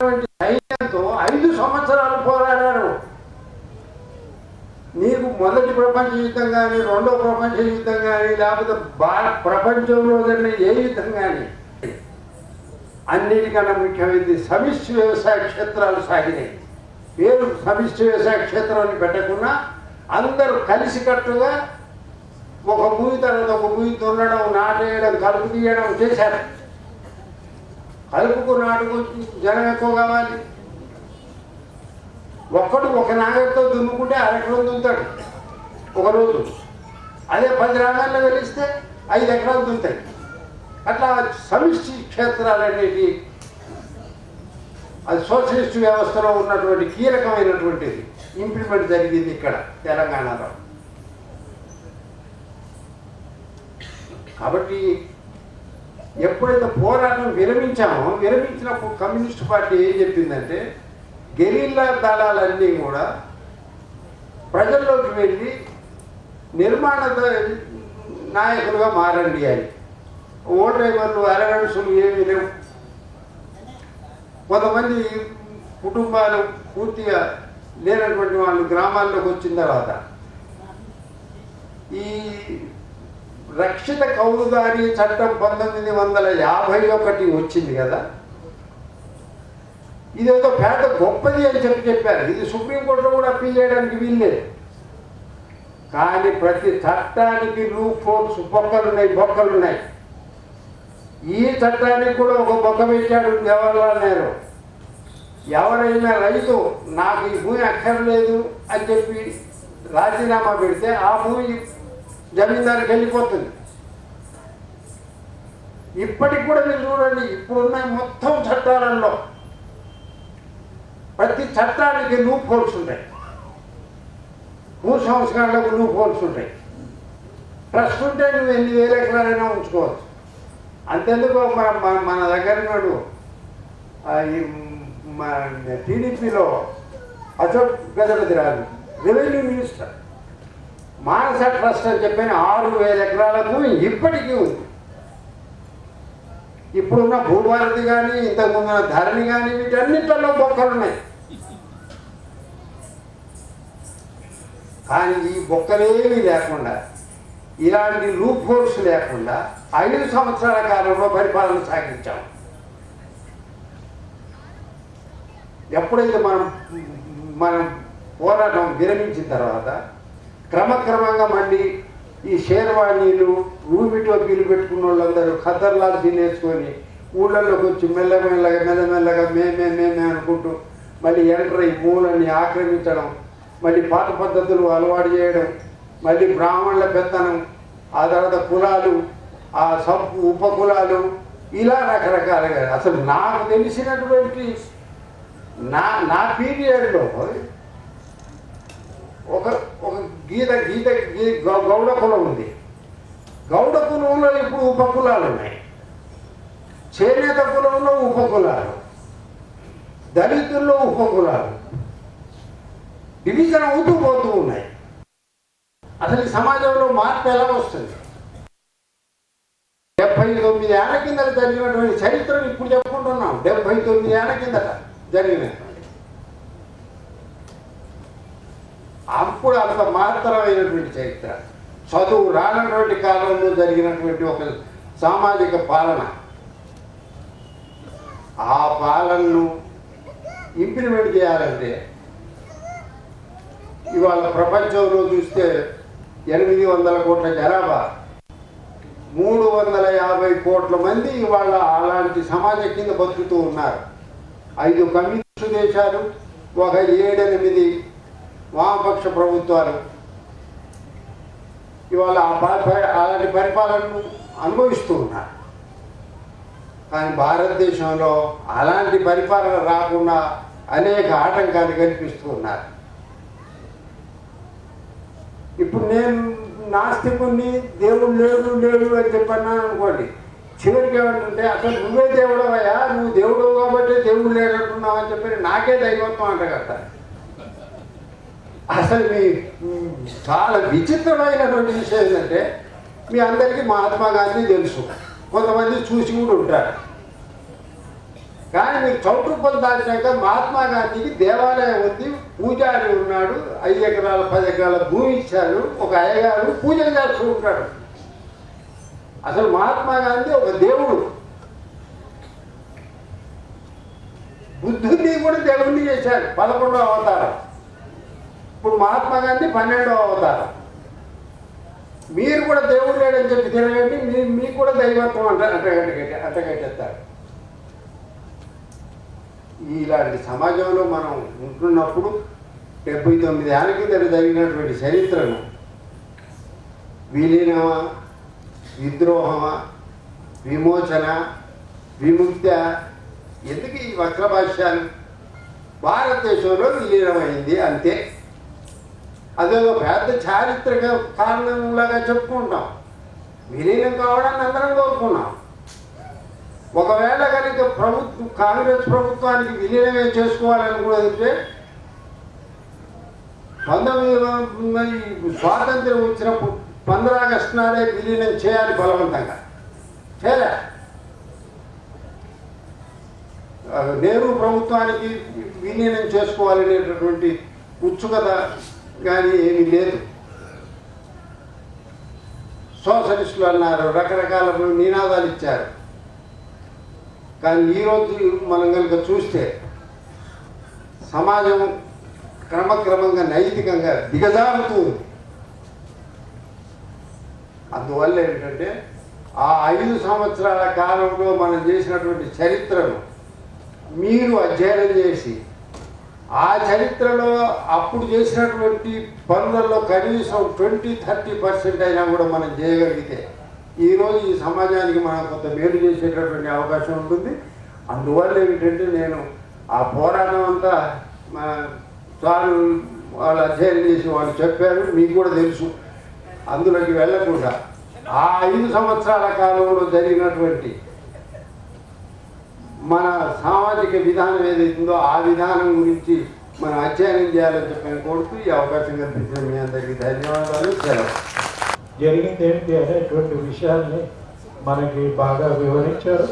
సైన్యంతో 5 సంవత్సరాలు పోరాడారు. నీకు మొదటి ప్రపంచ యుద్ధం కానీ, రెండో ప్రపంచ యుద్ధం కానీ, లేకపోతే ప్రపంచంలో జరిగిన ఏ యుద్ధం కానీ, అన్నిటికన్నా ముఖ్యమైనది సమిష్టి వ్యవసాయ క్షేత్రాలు సాగినాయి. పేరు సమిష్టి వ్యవసాయ క్షేత్రాన్ని పెట్టకుండా అందరూ కలిసికట్టుగా ఒక భూమి తర్వాత ఒక భూమి దున్నడం, నాటేయడం, కలుపు తీయడం చేశారు. కలుపుకు నాటుకు జనం ఎక్కువ కావాలి. ఒక్కడు ఒక నాగరితో దున్నుకుంటే అరెకరం దున్నుతాడు ఒకరోజు. అదే 10 నాగర్లు వెలిస్తే 5 ఎకరాలు దున్నుతాయి. అట్లా సమిష్టి క్షేత్రాలు అనేవి అది సోషలిస్ట్ వ్యవస్థలో ఉన్నటువంటి కీలకమైనటువంటిది ఇంప్లిమెంట్ జరిగింది ఇక్కడ తెలంగాణలో. కాబట్టి ఎప్పుడైతే పోరాటం విరమించినప్పుడు కమ్యూనిస్ట్ పార్టీ ఏం చెప్పిందంటే గెరిల్లా దళాలన్నీ కూడా ప్రజల్లోకి వెళ్ళి నిర్మాణ నాయకులుగా మారండి అని. ఓల్డ్ డ్రైవర్లు, అలవెన్సులు ఏమీ లేవు. కొంతమంది కుటుంబాలు పూర్తిగా లేనటువంటి వాళ్ళు గ్రామాల్లోకి వచ్చిన తర్వాత ఈ రక్షిత కౌలుదారీ చట్టం 1951 వచ్చింది కదా. ఇదేదో పెద్ద గొప్పది అని చెప్పారు. ఇది సుప్రీంకోర్టులో కూడా అప్పీల్ చేయడానికి వీల్లేదు. కానీ ప్రతి చట్టానికి లూప్ హోల్స్, బొక్కలున్నాయి. ఈ చట్టానికి కూడా ఒక బొక్క పెట్టాడు జవహర్లాల్ నెహ్రూ. ఎవరైనా రైతు నాకు ఈ భూమి అక్కర్లేదు అని చెప్పి రాజీనామా పెడితే ఆ భూమి జమీందారుకి వెళ్ళిపోతుంది. ఇప్పటికి కూడా మీరు చూడండి, ఇప్పుడున్న మొత్తం చట్టాలలో ప్రతి చట్టానికి లూప్ హోల్స్ ఉంటాయి. భూ సంస్కరణలకు లూప్ హోల్స్ ఉంటాయి. ట్రస్ట్ ఉంటే నువ్వు ఎన్ని వేల ఎకరాలైనా ఉంచుకోవచ్చు. అంతెందుకు మన దగ్గర నాడు టీడీపీలో అశోక్ గజపతి రాజు రెవెన్యూ మినిస్టర్ మానస ట్రస్ట్ అని చెప్పిన 6,000 ఎకరాల భూమి ఇప్పటికీ ఉంది. ఇప్పుడున్న భూభారతి కానీ, ఇంతకుముందున్న ధరణి కానీ, వీటన్నిటిలో బొక్కలు ఉన్నాయి. కానీ ఈ బొక్కలేమీ లేకుండా, ఇలాంటి లూప్ హోల్స్ లేకుండా 5 సంవత్సరాల కాలంలో పరిపాలన సాగించాం. ఎప్పుడైతే మనం పోరాటం విరమించిన తర్వాత క్రమక్రమంగా మళ్ళీ ఈ షేర్వాణీలు, రూమి టోపీలు పెట్టుకున్న వాళ్ళందరూ ఖద్దర్లాలు తినేసుకొని ఊళ్ళల్లోకి వచ్చి మెల్లమెల్లగా మేమే అనుకుంటూ మళ్ళీ ఎంటర్ అయ్యి భూములని ఆక్రమించడం, మళ్ళీ పాత పద్ధతులు అలవాటు చేయడం, మళ్ళీ బ్రాహ్మణుల పెత్తనం, ఆ తర్వాత కులాలు, ఆ ఉపకులాలు, ఇలా రకరకాలుగా. అసలు నాకు తెలిసినటువంటి నా పీరియడ్లో ఒక గౌడ కులం ఉంది. గౌడ కులంలో ఇప్పుడు ఉపకులాలు ఉన్నాయి. చేనేత కులంలో ఉపకులాలు, దళితుల్లో ఉపకులాలు డివిజన్ అవుతూ పోతూ ఉన్నాయి. అసలు ఈ సమాజంలో మార్పు ఎలా వస్తుంది? 79 ఏళ్ల కింద జరిగినటువంటి చరిత్రను ఇప్పుడు చెప్పుకుంటున్నాం. 79 ఏళ్ల కిందట జరిగినటువంటి అప్పుడు అంత మహత్తరమైనటువంటి చరిత్ర, చదువు రానటువంటి కాలంలో జరిగినటువంటి ఒక సామాజిక పాలన. ఆ పాలనను ఇంప్లిమెంట్ చేయాలంటే ఇవాళ ప్రపంచంలో చూస్తే 800 కోట్ల జనాభా, 350 కోట్ల మంది ఇవాళ అలాంటి సమాజం కింద బతుకుతూ ఉన్నారు. 5 కమ్యూనిస్టు దేశాలు, ఒక 7-8 వామపక్ష ప్రభుత్వాలు ఇవాళ అలాంటి పరిపాలనను అనుభవిస్తూ ఉన్నారు. కానీ భారతదేశంలో అలాంటి పరిపాలన రాకుండా అనేక ఆటంకాలు కల్పిస్తూ ఉన్నారు. ఇప్పుడు నేను నాస్తికుని, దేవుడు లేడు అని చెప్పన్నాను అనుకోండి, చివరికి ఏమంటుంటే అసలు నువ్వే దేవుడవయ్యా, నువ్వు దేవుడు కాబట్టి దేవుడు లేనట్టున్నావు అని చెప్పి నాకే దైవత్వం అంటగడతారు. అసలు మీ చాలా విచిత్రమైనటువంటి విషయం ఏంటంటే, మీ అందరికీ మహాత్మా గాంధీ తెలుసు, కొంతమంది చూసి కూడా ఉంటారు. కానీ మీరు చౌటుప్పలు దాటినాక మహాత్మా గాంధీకి దేవాలయం ఉంది, పూజారి ఉన్నాడు, 5 ఎకరాల 10 ఎకరాల భూమి ఇచ్చాడు, ఒక అయ్యగారు పూజలు చేస్తూ ఉంటాడు. అసలు మహాత్మా గాంధీ ఒక దేవుడు. బుద్ధుడిని కూడా దేవుడిని చేశాడు, 11వ అవతారం. ఇప్పుడు మహాత్మా గాంధీ 12వ అవతారం. మీరు కూడా దేవుడు లేడని చెప్పి తిరగండి, మీకు కూడా దైవత్వం అంటగట్టేస్తారు. ఇలాంటి సమాజంలో మనం ఉంటున్నప్పుడు 79 ఏళ్ళ కింద జరిగినటువంటి చరిత్రను విలీనమా, విద్రోహమా, విమోచన, విముక్త, ఎందుకు ఈ వక్ర భాష్యాలు? భారతదేశంలో విలీనమైంది అంతే. అదేదో పెద్ద చారిత్రక కారణంలాగా చెప్పుకుంటాం. విలీనం కావడాన్ని అందరం కోరుకున్నాం. ఒకవేళ కనుక కాంగ్రెస్ ప్రభుత్వానికి విలీనమే చేసుకోవాలనుకుంటే 19 స్వాతంత్ర్యం వచ్చినప్పుడు 15 ఆగస్టు నాడే విలీనం చేయాలి, బలవంతంగా చేయలే. నెహ్రూ ప్రభుత్వానికి విలీనం చేసుకోవాలనేటటువంటి ఉత్సుకత కానీ ఏమీ లేదు. సోషలిస్టులు అన్నారు, రకరకాల నినాదాలు ఇచ్చారు. కానీ ఈరోజు మనం కనుక చూస్తే సమాజం క్రమక్రమంగా నైతికంగా దిగజారుతూ ఉంది. అందువల్ల ఏంటంటే ఆ 5 సంవత్సరాల కాలంలో మనం చేసినటువంటి చరిత్రను మీరు అధ్యయనం చేసి ఆ చరిత్రలో అప్పుడు చేసినటువంటి పనులలో కనీసం 20-30% అయినా కూడా మనం చేయగలిగితే ఈరోజు ఈ సమాజానికి మనం కొంత మేలు చేసేటటువంటి అవకాశం ఉంటుంది. అందువల్ల ఏమిటంటే నేను ఆ పోరాటం అంతా సార్ వాళ్ళు అధ్యయనం చేసి వాళ్ళు చెప్పారు, మీకు కూడా తెలుసు. అందులోకి వెళ్ళకుండా ఆ 5 సంవత్సరాల కాలంలో జరిగినటువంటి మన సామాజిక విధానం ఏదైతుందో ఆ విధానం గురించి మనం అధ్యయనం చేయాలని చెప్పి కోరుతూ ఈ అవకాశం కల్పించిన మీ అందరికీ ధన్యవాదాలు. సెలవు. జరిగింది ఏంటి అనేటువంటి విషయాన్ని మనకి బాగా వివరించారు.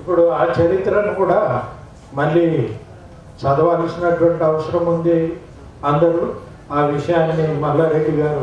ఇప్పుడు ఆ చరిత్రను కూడా మళ్ళీ చదవాల్సినటువంటి అవసరం ఉంది. అందరూ ఆ విషయాన్ని మల్లారెడ్డి గారు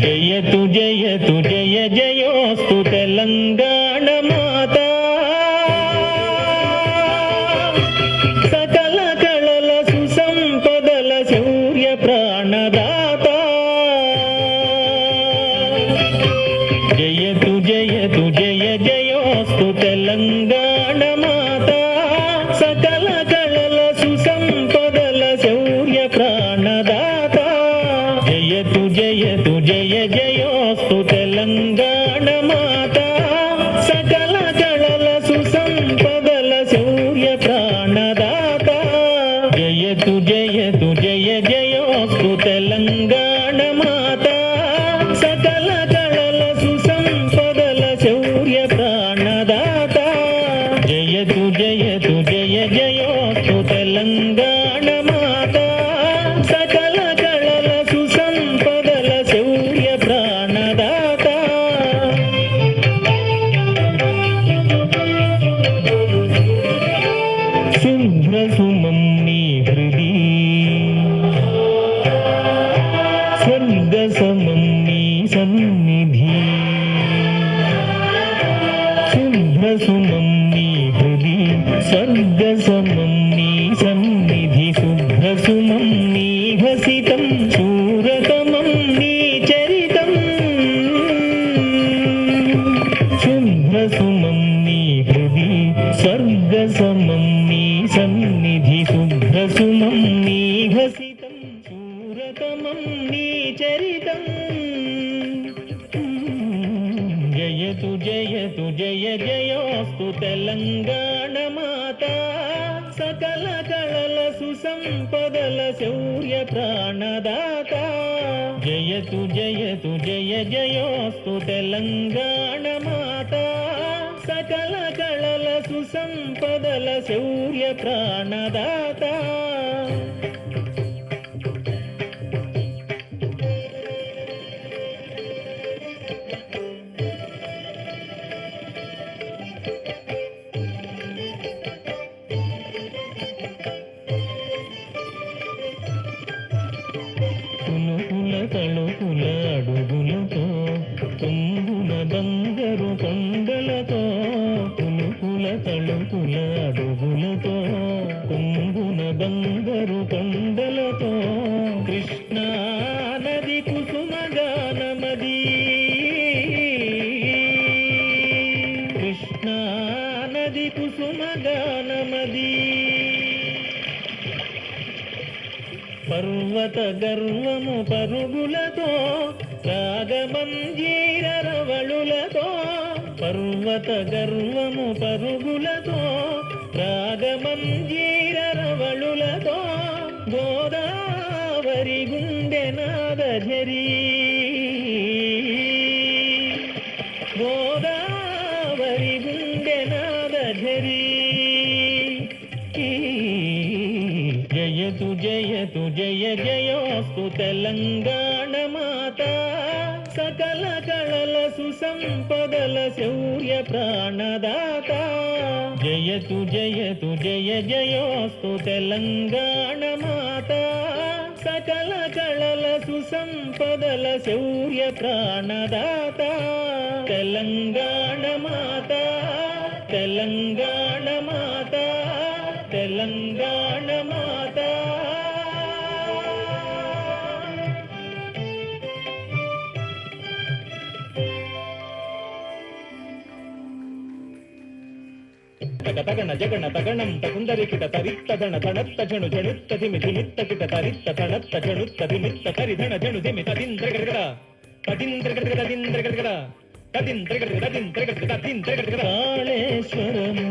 జయతు జయతు జయ జయోస్తు తెలంగాణ మాతా సకల కళల సుసంపదల సూర్య ప్రాణదాత జయతు జయతు జయ జయోస్తు తెలంగాణ మాతా సకల కళల సుసంపదల సూర్య ప్రాణదాత జయతు జయతు జయ జయోస్తు తెలంగాణ మాతా సకల కళల సుసంపదల సూర్య ప్రాణదాత జయతు జయతు జయ జయోస్తు తెలంగాణ మాతా సకల కళల సుసంపదల సూర్య ప్రాణదాత జయతు జయతు జయ జయోస్తు తెలంగాణ మాతా సకల కళల సుసంపదల సూర్య ప్రాణదాత శుభ్ర సుమం నీ హృది స్వర్గ సమం నీ సన్నిధి శుభ్ర సుమం నీ హృది స్వర్గ సమం నీ సన్నిధి శుభ్ర సుమం నీ హసితం శూరతమం నీ చరితం శుభ్ర సుమం నీ జయతు జయతు జయ జయోస్తు తెలంగాణ మాత సకల కళల సుసంపదల శౌర్య ప్రాణదాత జయతు జయతు జయ జయోస్తు తెలంగాణ మాత సకల కళల సుసంపదల శౌర్య ప్రాణదాత తళుకుల అడుగులతో తుంగున బంగారు కొండలతో పులుకుల తళుకుల అడుగులతో తుంగున బంగారు కొండలతో కృష్ణా నది కుసుమగానమది కృష్ణా నది కుసుమగానమది పర్వత గర్వము పరుగులతో రాగమంజీర రవళులతో పర్వత గర్వము పరుగులతో రాగమంజీర రవళులతో గోదావరి గుండె నాదఝరీ గోదావరి గుండె నాదఝరీ జయతు జయతు జయ జయోస్తు తెలంగాణ మాత సకల కళల సుసంపదల శౌర్య ప్రాణదాత జయతు జయతు జయ జయోస్తు తెలంగాణ మాత సకల కళల సుసంపదల శౌర్య ప్రాణదాత తెలంగాణ మాత తెలంగాణ మాత తెలంగాణ మాత తగణ జగణ తగణం తకుందరికిట తరిత్త ధన తణత్త జణు జణుత్త ధిమి ధిమిత్త కిట తరిత్త తణత్త జణుత్త ధిమిత్త తరిధణ జణు ధిమి తదింద్రగడ తదింద్రగడ తదింద్రగడ తదింద్రగడ తదింద్రగడ తదింద్రగడ కాళేశ్వరము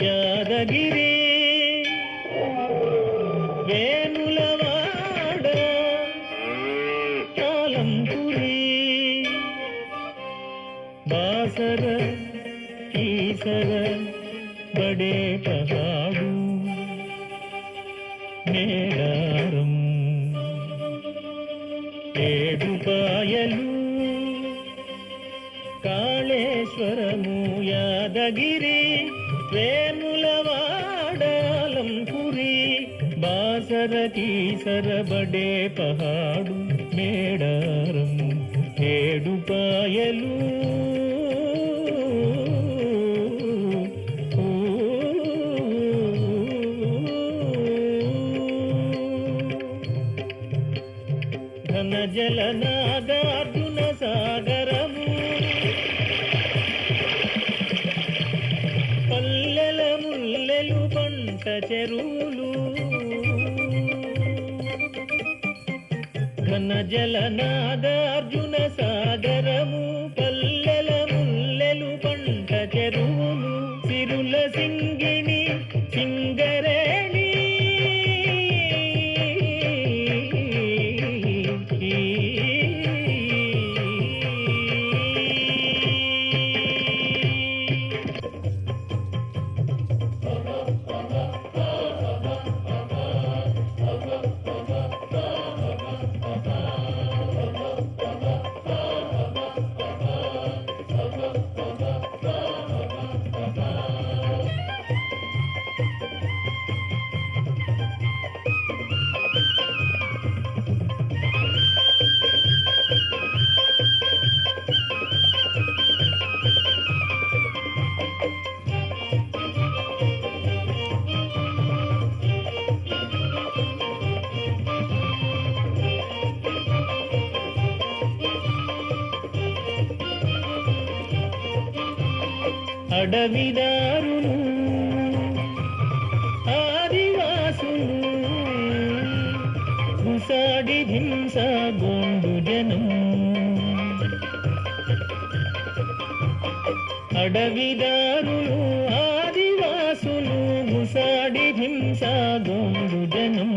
యాదగిరి వేములవాడ కాలంపురి బాసర ఈసర బడే పహాడు మేడారం ఏడుపాయలు కాళేశ్వరము యాదగిరి వేములవాడాలంపురి బాసర కీసర బడే పహాడు మేడారం ఏడుపాయలు ఘన జల నాగార్జున సాగరము పల్లెల ముల్లెలు పంట చెరువులు ఘన జల నాగార్జున సాగరము పల్లెల ముల్లెలు పంట చెరువులు సిరుల సింగిణి సింగరేణి అడవిదారులు ఆదివాసులు గుసాడి హింస గోండు జనం అడవిదారులు ఆదివాసులు ముసాడి హింస గోండు జనం.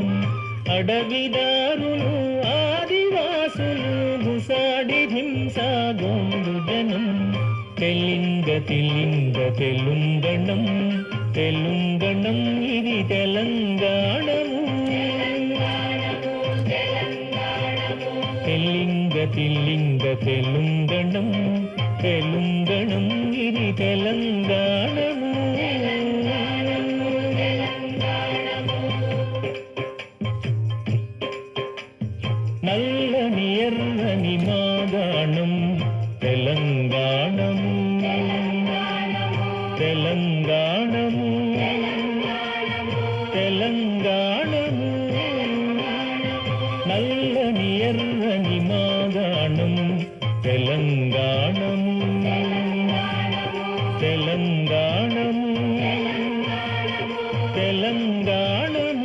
అడవిదారులు ఆదివాసులు ముసాడి హింస గోండు జనం. తెలింగ తిలింగ తెలుంగణం తెలుంగణం ఇది తెలంగాణము. తెలింగ తిలింగ తెలుంగణం తెలుంగణం ఇది తెలంగాణము. నల్లని ఎర్రని మాగాణం తెలంగాణము. తెలంగాణము తెలంగాణము. నల్లని ఎర్రని మాగాణం తెలంగాణము. తెలంగాణము తెలంగాణము.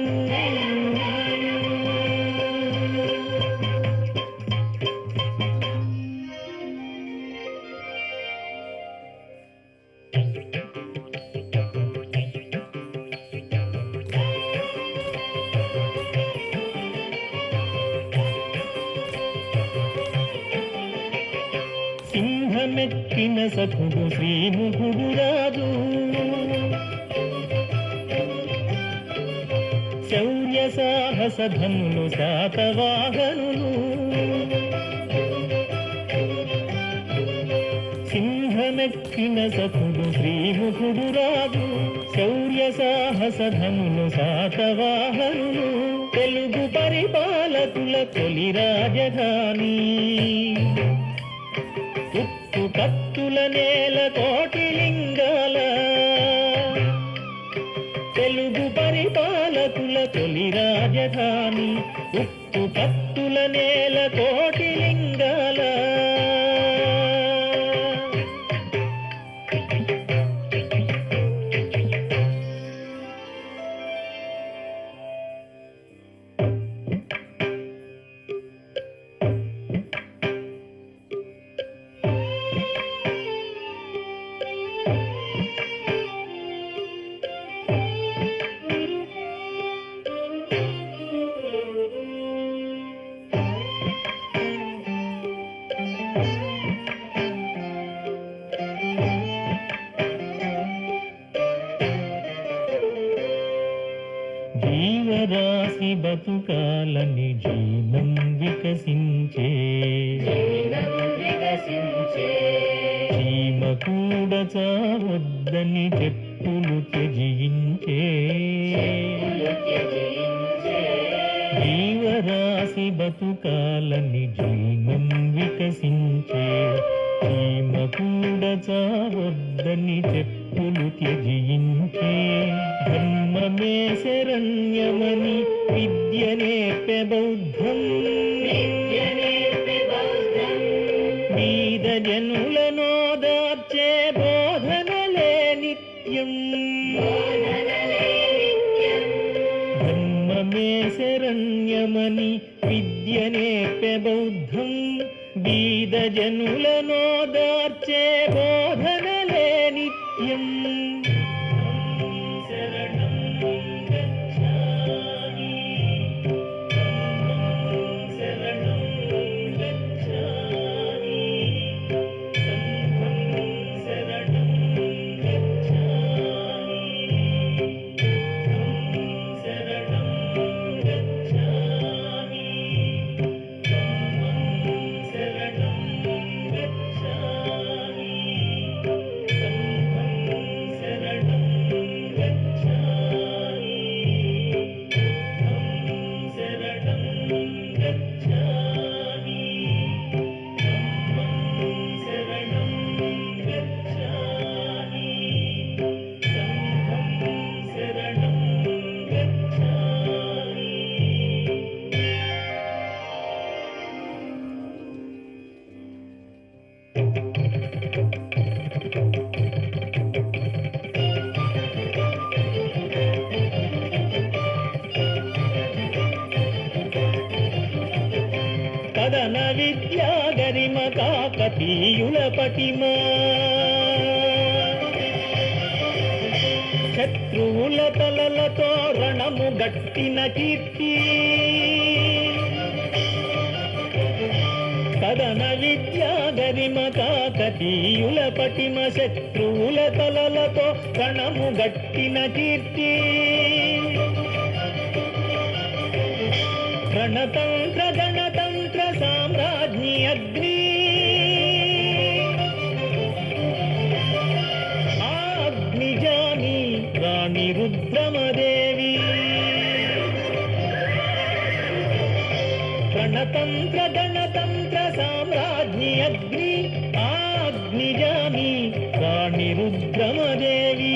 సింహమెక్కిన సఖుడు శ్రీముఖుడు రాజు. శౌర్య సాహస ధనులు శాతవాహనులు. సింహమెక్కిన సఖుడు శ్రీముఖుడు రాజు. శౌర్య సాహస ధనులు శాతవాహనులు. తెలుగు పరిపాలకుల తొలి రాజధాని. ఉప్పు కత్తుల నేల కోటి లింగాల. తెలుగు పరిపాలకుల తొలి రాజధాని. ఉప్పు కత్తుల నేల కోటి లింగాల. జీవరాశి బతుకాలని జీనం వికసించే. చీమ కూడా చావొద్దని చెప్పులు త్యజించే. జీవరాశి బతుకాలని జీనం వికసించే. చీమ కూడా చావొద్దని చెప్పులు త్యజించే. ధర్మమే శరణ్యమని విద్య నేర్పె బౌద్ధం. బీద జనులను దార్చే బోధనలే నిత్యం. ధర్మమే శరణ్యమని విద్య నేర్పె బౌద్ధం. బీద జనులను దార్చే బోధనలే నిత్యం. కదన విద్యా గరిమ కాకతీయుల పటిమా. శత్రువుల తలలతో రణము గట్టిన కీర్తి కదన విద్యా గరిమ కాకతీయుల పటిమ శత్రువుల తలలతో రణము గట్టిన కీర్తి రణతంత్ర గణతంత్ర సామ్రాజ్ఞి అగ్ని అగ్నిజాని రాణి రుద్రమదేవి రణతంత్ర గణతంత్ర సామ్రాజ్ఞి అగ్ని అగ్నిజాని రాణి రుద్రమదేవి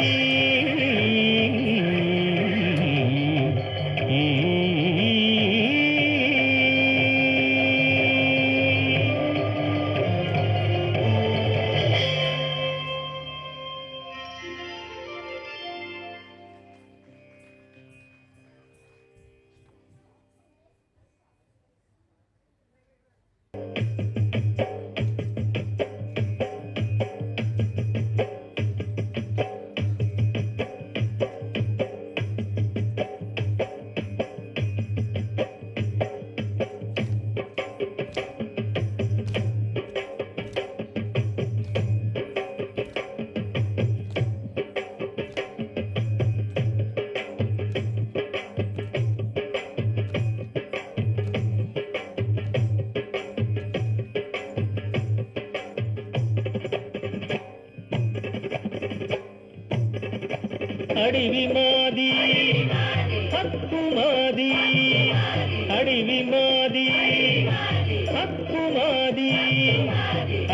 అడివి మాది హక్కు మాది అడివి మాది హక్కు మాది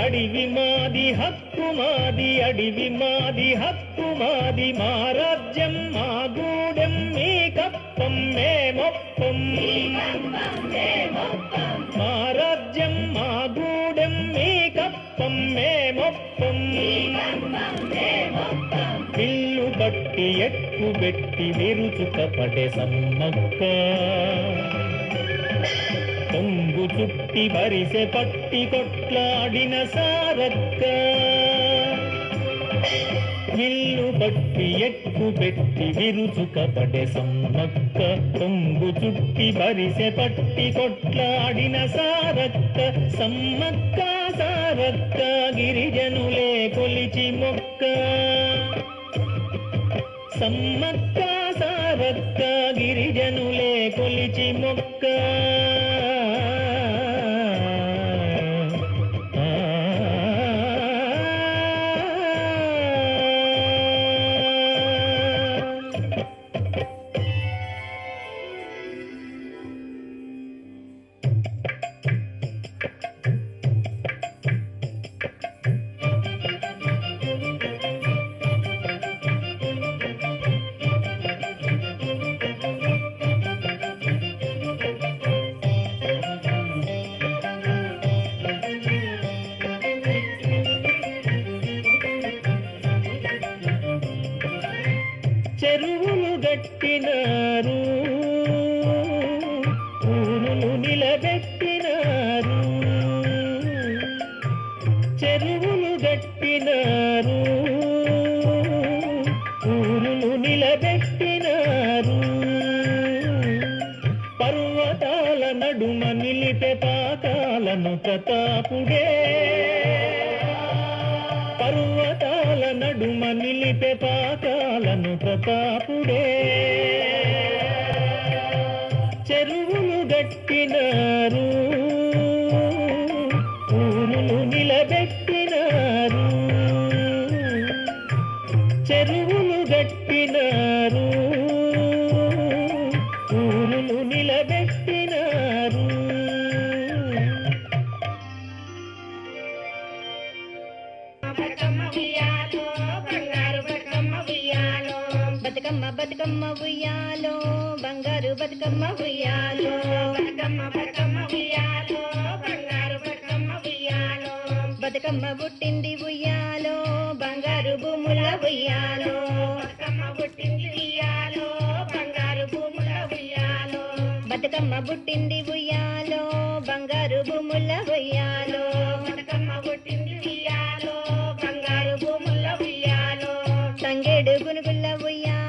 అడివి మాది హక్కు మాది అడివి మాది హక్కు మాది మా రాజ్యం మా గూడెం మీ కప్పం మేమొప్పం మా రాజ్యం మా గూడెం మీ కప్పం మేమొప్పం పిల్లు బట్టి ఎక్కు పెట్టి విరుచుక పడే సమ్మక్క కొంగు చుట్టి వరిసె పట్టి కొట్లాడిన సారక్క విల్లు బట్టి ఎక్కు పెట్టి విరుచుక పడే సమ్మక్క కొంగు చుట్టి వరిసె పట్టి కొట్లాడిన సారక్క సమ్మక్క సారక్క గిరిజనులే కొలిచి మొక్క సమ్మక్క సారక్క గిరిజనులే కొలిచి మొక్క చెరువులు గట్టినారు ఊరులు నిలబెట్టినారు చెరువులు గట్టినారు ఊరులు నిలబెట్టినారు పర్వతాల నడుమ నిలిపే పాతాలను ప్రతాపుడే పర్వతాల నడుమ నిలిపే పాతాలను ప్రతాపుడే చెరువులు గట్టినారు ఊరులు నిలబెట్టినారు చెరువులు గట్టినారు ఊరులు నిలబెట్టినారు బతుకమ్మ ఉయ్యాలో బంగారు బతుకమ్మ ఉయ్యాలో బతుకమ్మ బతుకమ్మ ఉయ్యాలో బంగారు బతుకమ్మ ఉయ్యాలో బతుకమ్మ పుట్టింది ఉయ్యాలో బంగారు భూముల ఉయ్యాలో బతుకమ్మ పుట్టింది ఉయ్యాలో బంగారు భూముల ఉయ్యాలో బతుకమ్మ పుట్టింది ఉయ్యాలో బంగారు భూముల ఉయ్యాలో బతుకమ్మ పుట్టింది ఉయ్యాలో బంగారు భూముల ఉయ్యాలో తంగేడు గునుగుల ఉయ్యాలో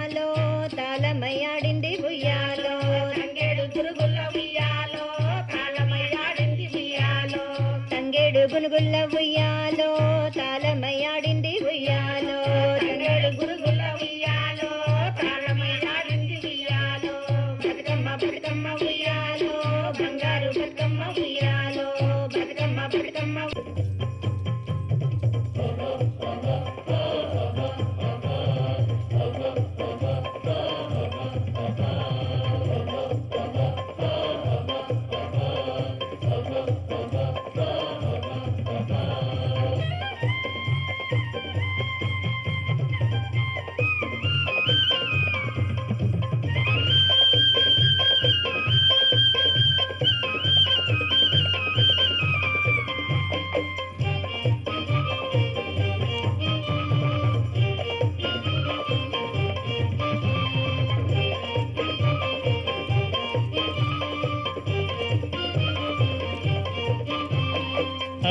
తాళమయ్యాడింది ఉయ్యాలో తంగేడు గురుగుల ఉయ్యాలో తాళమయ్యాడింది ఉయ్యాలో బతుకమ్మ బతుకమ్మ ఉయ్యాలో బంగారు బతుకమ్మ ఉయ్యాలో బతుకమ్మ బతుకమ్మ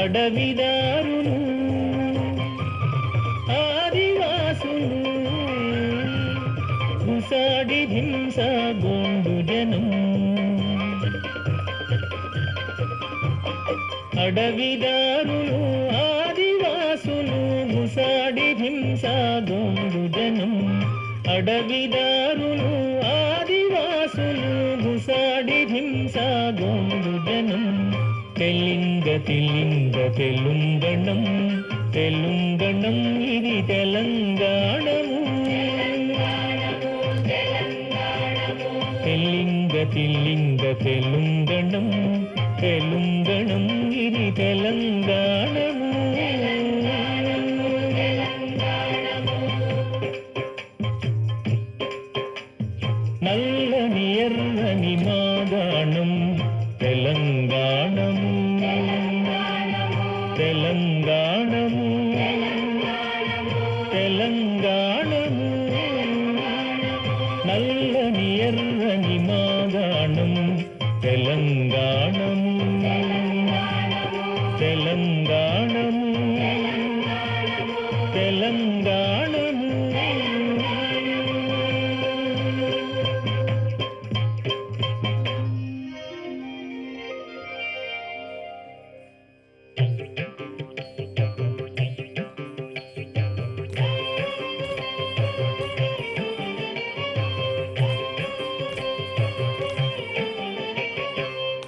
అడవిదారులు ఆదివాసులు గుసాడి హింస గోండు జనం అడవిదారులు ఆదివాసులు గుసాడి హింస గోండు జనం అడవిదారులు ఆదివాసులు గుసాడి హింస గోండు జనం తెల్లింగ తెల్లింగ తెల్లుంగణం తెల్లుంగణం ఇది తెలంగాణము తెల్లింగ తెల్లింగ తెల్లుంగణం తెల్లుంగణం ఇది తెలంగాణము నల్లని ఎర్రని మాగాణం తెలంగాణము తెలంగాణము తెలంగాణము నల్లని ఎర్రని మాగాణం తెలంగాణము తెలంగాణము తెలంగాణము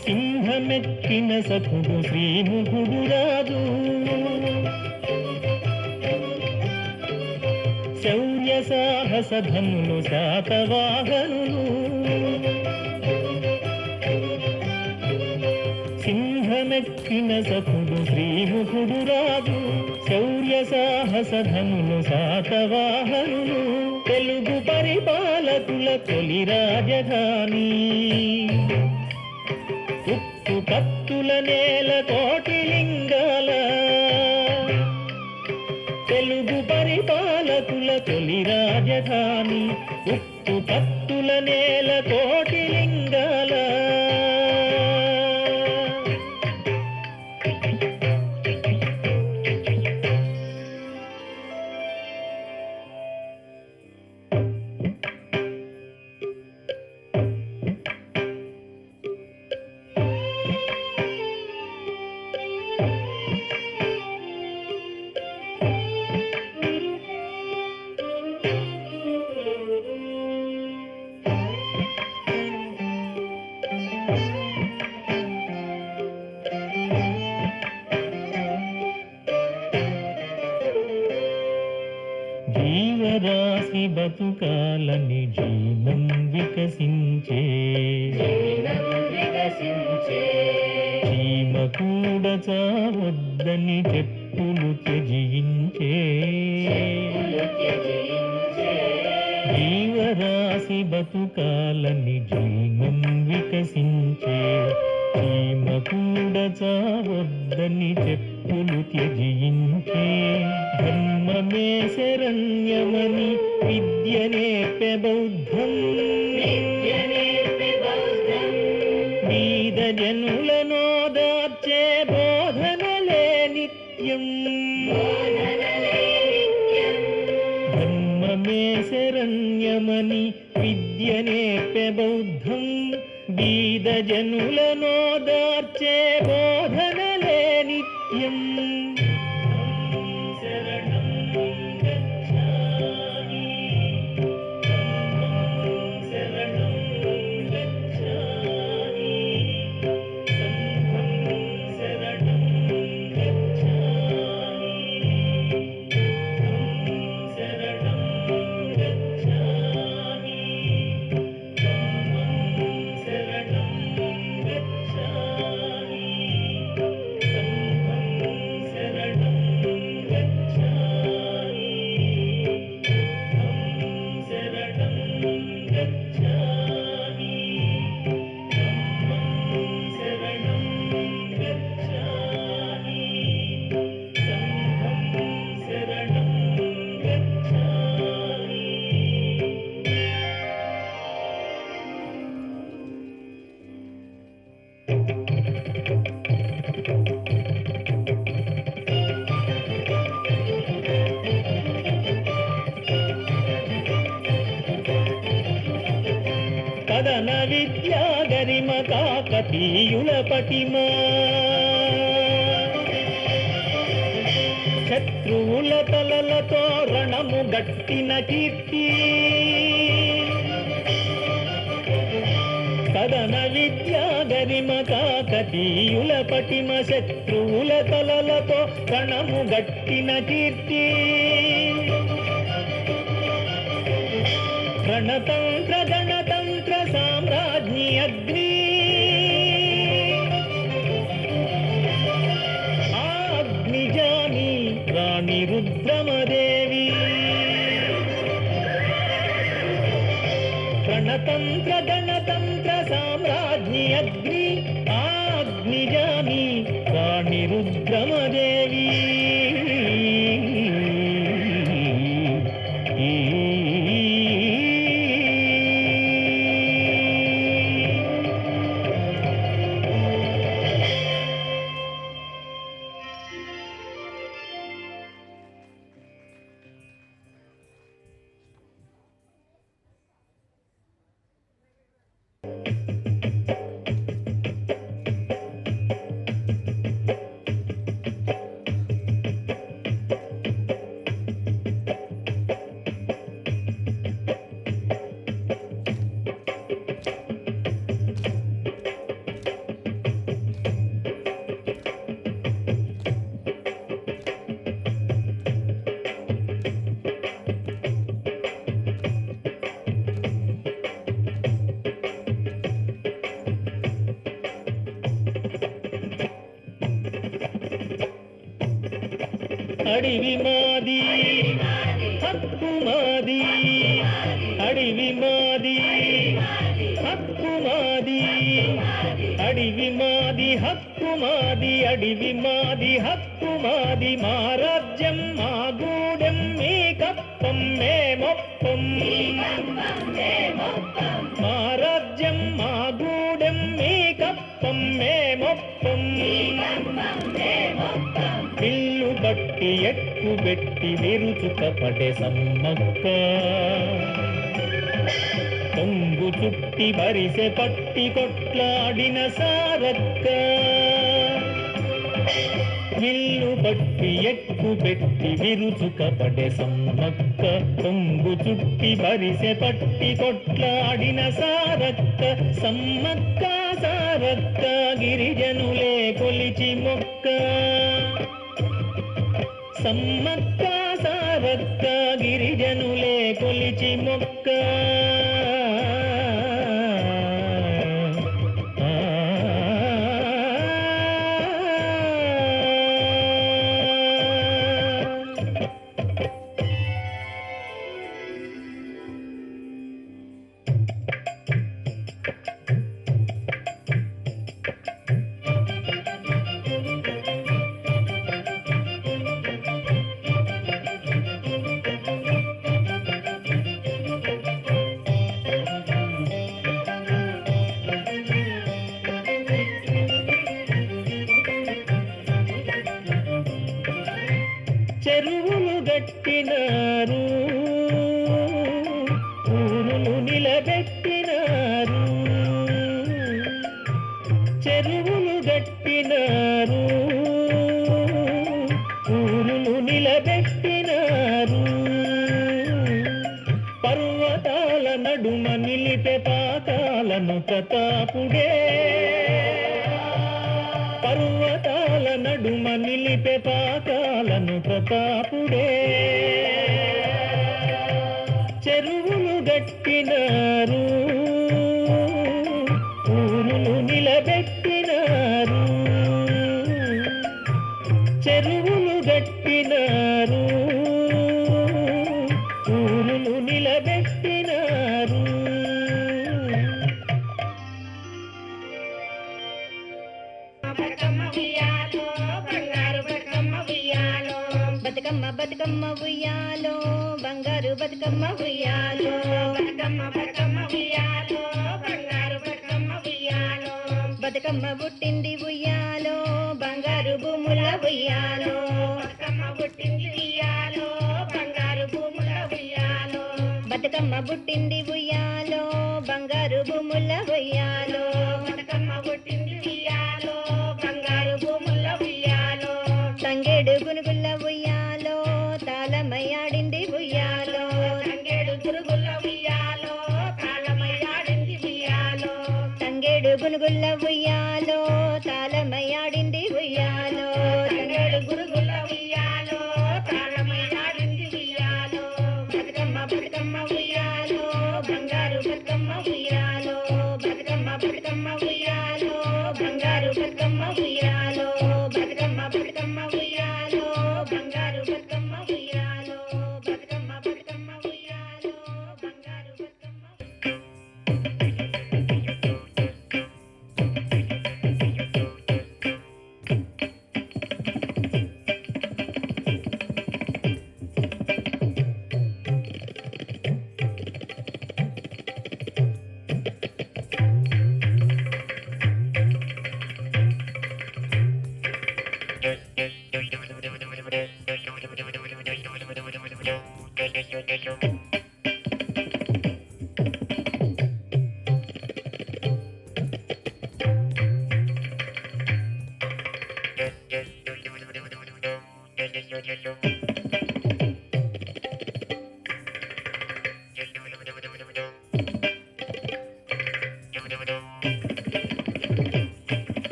సింహమెక్కిన సఖుడు శ్రీముఖుడు రాజు శౌర్య సాహస ధనులు శాతవాహనులు సింహమెక్కిన సఖుడు శ్రీముఖుడు రాజు శౌర్య సాహస ధనులు శాతవాహనులు తెలుగు పరిపాలకుల తొలి రాజధాని ఉప్పు కత్తుల నేల కోటి లింగాల తెలుగు పరిపాలకుల తొలి రాజధాని ఉప్పు కత్తుల నేల కోటి లింగాల జీవరాశి బతుకాలని జీవం వికసించే చీమ కూడా చావద్దని చెప్పులు త్యజించే జీవరాశి బతుకాలని జీవం వికసించే చీమ కూడా చావద్దని చెప్పులు త్యజించే ధర్మమే శరణ్యమని విద్య నేర్పె బౌద్ధం బీద జనులనోదార్చే బోధనలే నిత్యం ధర్మమే శరణ్యమని విద్య నేర్పె బౌద్ధం బీద జనులనోదార్చే బోధనలే నిత్యం విద్యా గరిమ కాకతీయుల పటిమ శత్రువుల తలలతో రణము గట్టిన కీర్తి కదన విద్యా గరిమ కాకతీయుల పటిమ శత్రువుల తలలతో రణము గట్టిన కీర్తి రణతంత్ర గణతంత్ర సామ్రాజ్ఞి అగ్ని ఆ అగ్నిజాని రాణి రుద్రమదేవి రణతంత్ర గణతంత్ర సామ్రాజ్ఞి అగ్ని ఆ అగ్నిజాని రాణి రుద్రమదేవి అడివి మాది హక్కు మాది అడివి మాది హక్కు మాది అడివి మాది హక్కు మాది అడివి మాది హక్కు మాది మా రాజ్యం మా గూడెం మీ కప్పం మేమొప్పం మా రాజ్యం మా గూడెం మీ కప్పం మేమొప్పం విల్లు బట్టి ఎక్కు పెట్టి విరుచుక పడే సమ్మక్క కొంగు చుట్టి వరిసె పట్టి కొట్లాడిన సారక్క విల్లు బట్టి ఎక్కు పెట్టి విరుచుక పడే సమ్మక్క కొంగు చుట్టి వరిసె పట్టి కొట్లాడిన సారక్క సమ్మక్క సారక్క గిరిజనులే కొలిచి మొక్క సమ్మక్క సారక్క గిరిజనులే కొలిచి మొక్క చెరువులు గట్టినారు ఊరులు నిలబెట్టినారు చెరువులు గట్టినారు ఊరులు నిలబెట్టినారు పర్వతాల నడుమ నిలిపే పాతాలను ప్రతాపుడే పర్వతాల నడుమ నిలిపే పాతాలను ప్రతాపుడే చెరువులు గట్టినారు ఊరులు నిలబెట్టినారు చెరువులు గట్టినారు ఊరులు నిలబెట్టినారు బతుకమ్మ ఉయ్యాలో బంగారు బతుకమ్మ ఉయ్యాలో బతుకమ్మ బతుకమ్మ ఉయ్యాలో బంగారు బతుకమ్మ ఉయ్యాలో బతుకమ్మ పుట్టింది ఉయ్యాలో బంగారు భూముల ఉయ్యాలో బతుకమ్మ పుట్టింది ఉయ్యాలో బంగారు భూముల ఉయ్యాలో బతుకమ్మ పుట్టింది ఉయ్యాలో బంగారు బంగారు భూముల ఉయ్యాలో బతుకమ్మ పుట్టింది ఉయ్యాలో బంగారు భూముల ఉయ్యాలో తంగేడు గునుగుల ఉయ్యాలో తాళమయ్యాడింది ఉయ్యాలో తంగేడు గురుగుల ఉయ్యాలో తాళమయ్యాడింది ఉయ్యాలో తంగేడు గునుగుల ఉయ్యాలో తాళమయ్యాడింది ఉయ్యాలో తంగేడు గురుగుల ఉయ్యాలో తాళమయ్యాడింది ఉయ్యాలో బతుకమ్మ బతుకమ్మ ఉయ్యాలో బంగారు బతుకమ్మ ఉయ్యాలో బతుకమ్మ బతుకమ్మ ఉయ్యాలో బంగారు బతుకమ్మ ఉయ్యాలో బతుకమ్మ బతుకమ్మ ఉయ్యాలో బంగారు బతుకమ్మ ఉయ్యాలో బతుకమ్మ బతుకమ్మ ఉయ్యాలో బంగారు బతుకమ్మ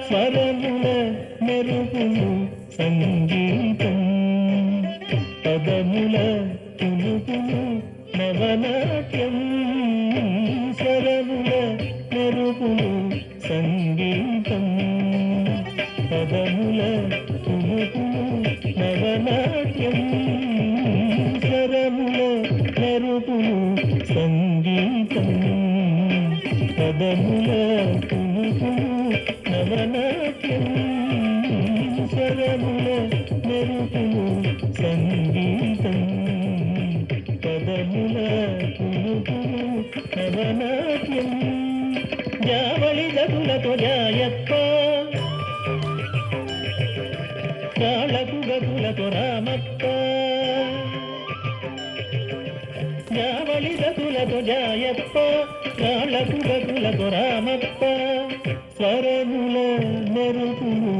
స్వరముల మెరుగులు సంగీతం పదముల తులుపులు నవనాట్యం స్వరముల మెరుగులు సంగీతం పదముల తులుపులు నవనాట్యం స్వరముల మెరుగులు సంగీతం పదముల తులుపులు నవనాట్యం స్వరముల మెరుగులు సంగీతం పదముల తులుపులు నవనాట్యం జావళి జగులతో జాయప్ప కాళ్ళకు గతులతో రామప్ప జావళి గతులతో జాయప్ప కాళ్ళకు గతులతో రామప్ప స్వరముల మెరుగులు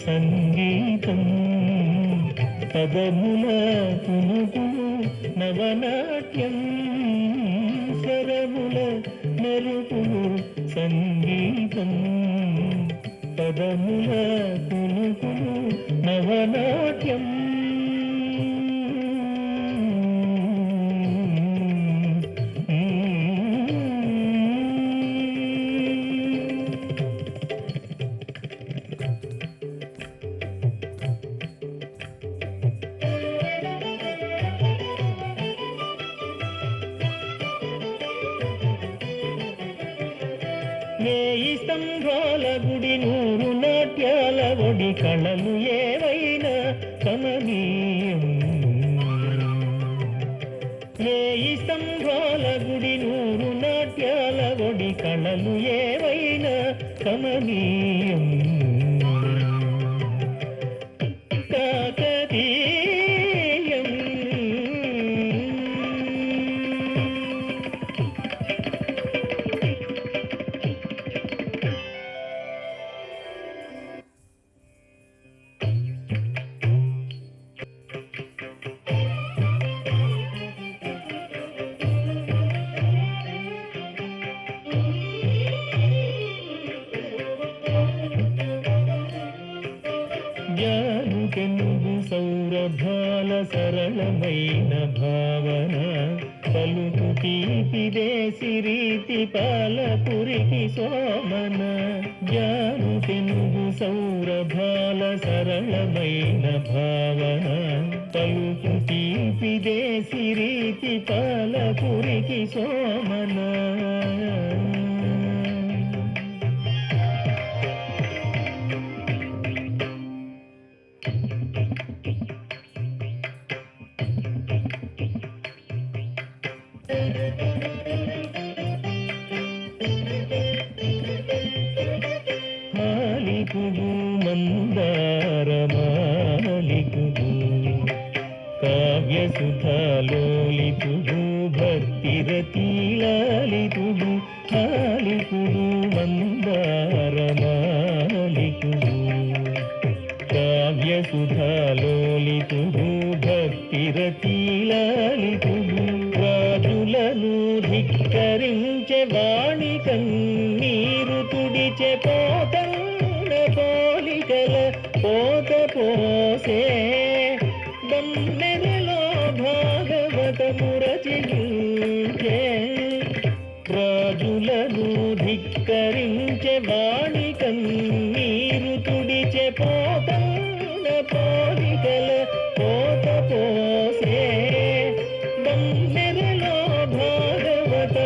సంగీతం పదముల తులుపులు నవనాట్యం స్వరముల మెరుగులు సంగీతం పదముల తులుపులు నవనాట్యం వేయి స్తంభాల గుడి నూరు నాట్యాల ఒడి కళలు ఏవైనా కమనీయం వేయి స్తంభాల గుడి నూరు నాట్యాల ఒడి కళలు ఏవైనా కమనీయం కాకతీయం జానుకెనుగు సౌరభాల సరళమైన భావన పలుకు తీపిదేసి రీతి పాలపురికి సోమన జానుకెనుగు సౌరభాల సరళమైన భావన పలుకు తీపిదేసి రీతి పాలపురికి సోమన మాలికుడు మందారమాలికుడు కావ్యసుధాలోలితుడు భక్తిరతీలాలితుడు మాలికుడు మందారమాలికుడు కావ్యసుధాలోలితుడు భక్తిరతీలాలితుడు రాజులను ధిక్కరించే వాణి కన్నీరు తుడిచే పోతన్న పోలికల పోత పోసే బమ్మెరలో భాగవతమురచించే రాజులను ధిక్కరించే వాణి కన్నీరు తుడిచే పోతన్న పోలికల పోత పోసే బమ్మెరలో భాగవతమురచించే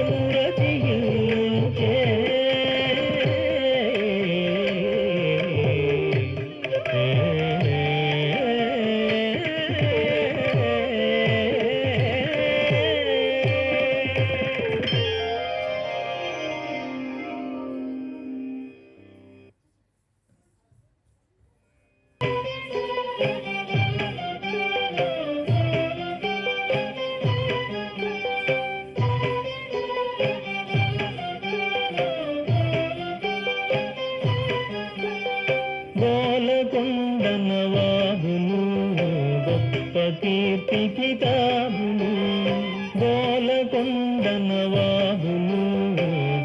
బోలకొండనవాదులు గొప్ప కీర్తి కితాబులు బోలకొండనవాదులు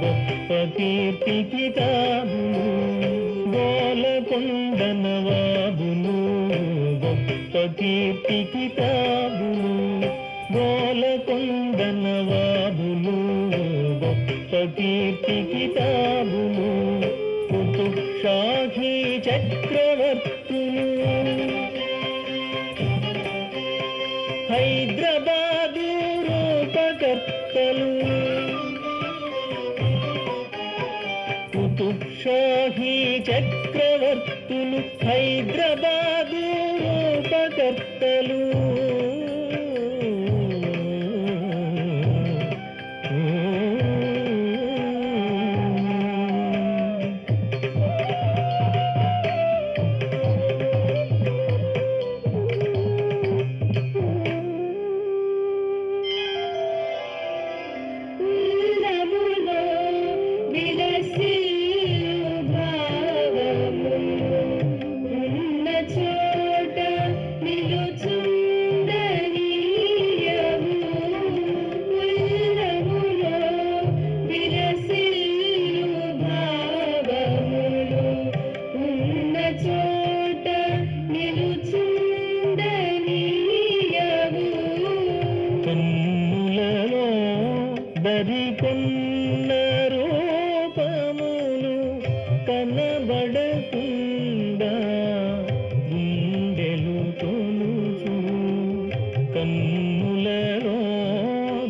గొప్ప కీర్తి కితాబులు బోలకొండనవాదులు గొప్ప కీర్తి కితాబులు బోలకొండనవాదులు గొప్ప కీర్తి కితాబులు కుతుబ్షాహీ చక్రవర్తులు హైదరాబాదు రూపకర్తలు కుతుబ్షాహీ చక్రవర్తులు హైదరాబాదు రూపకర్తలు దరికొన్న రూపములు కనబడకుండా గుండెలు తొలుచు కన్నులలో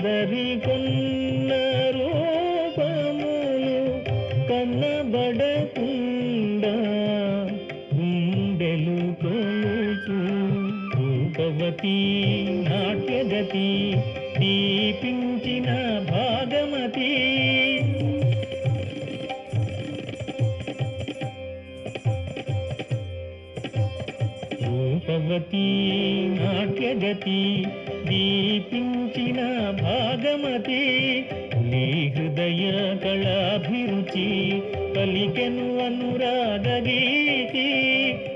దరికొన్న రూపములు కనబడకుండా గుండెలు తొలుచు రూపవతి నాట్యగతి దీపించిన భాగమతి రూపవతి నాట్యగతి దీపించిన భాగమతి నీ హృదయ కళాభిరుచి పలికెను అనురాగ గీతి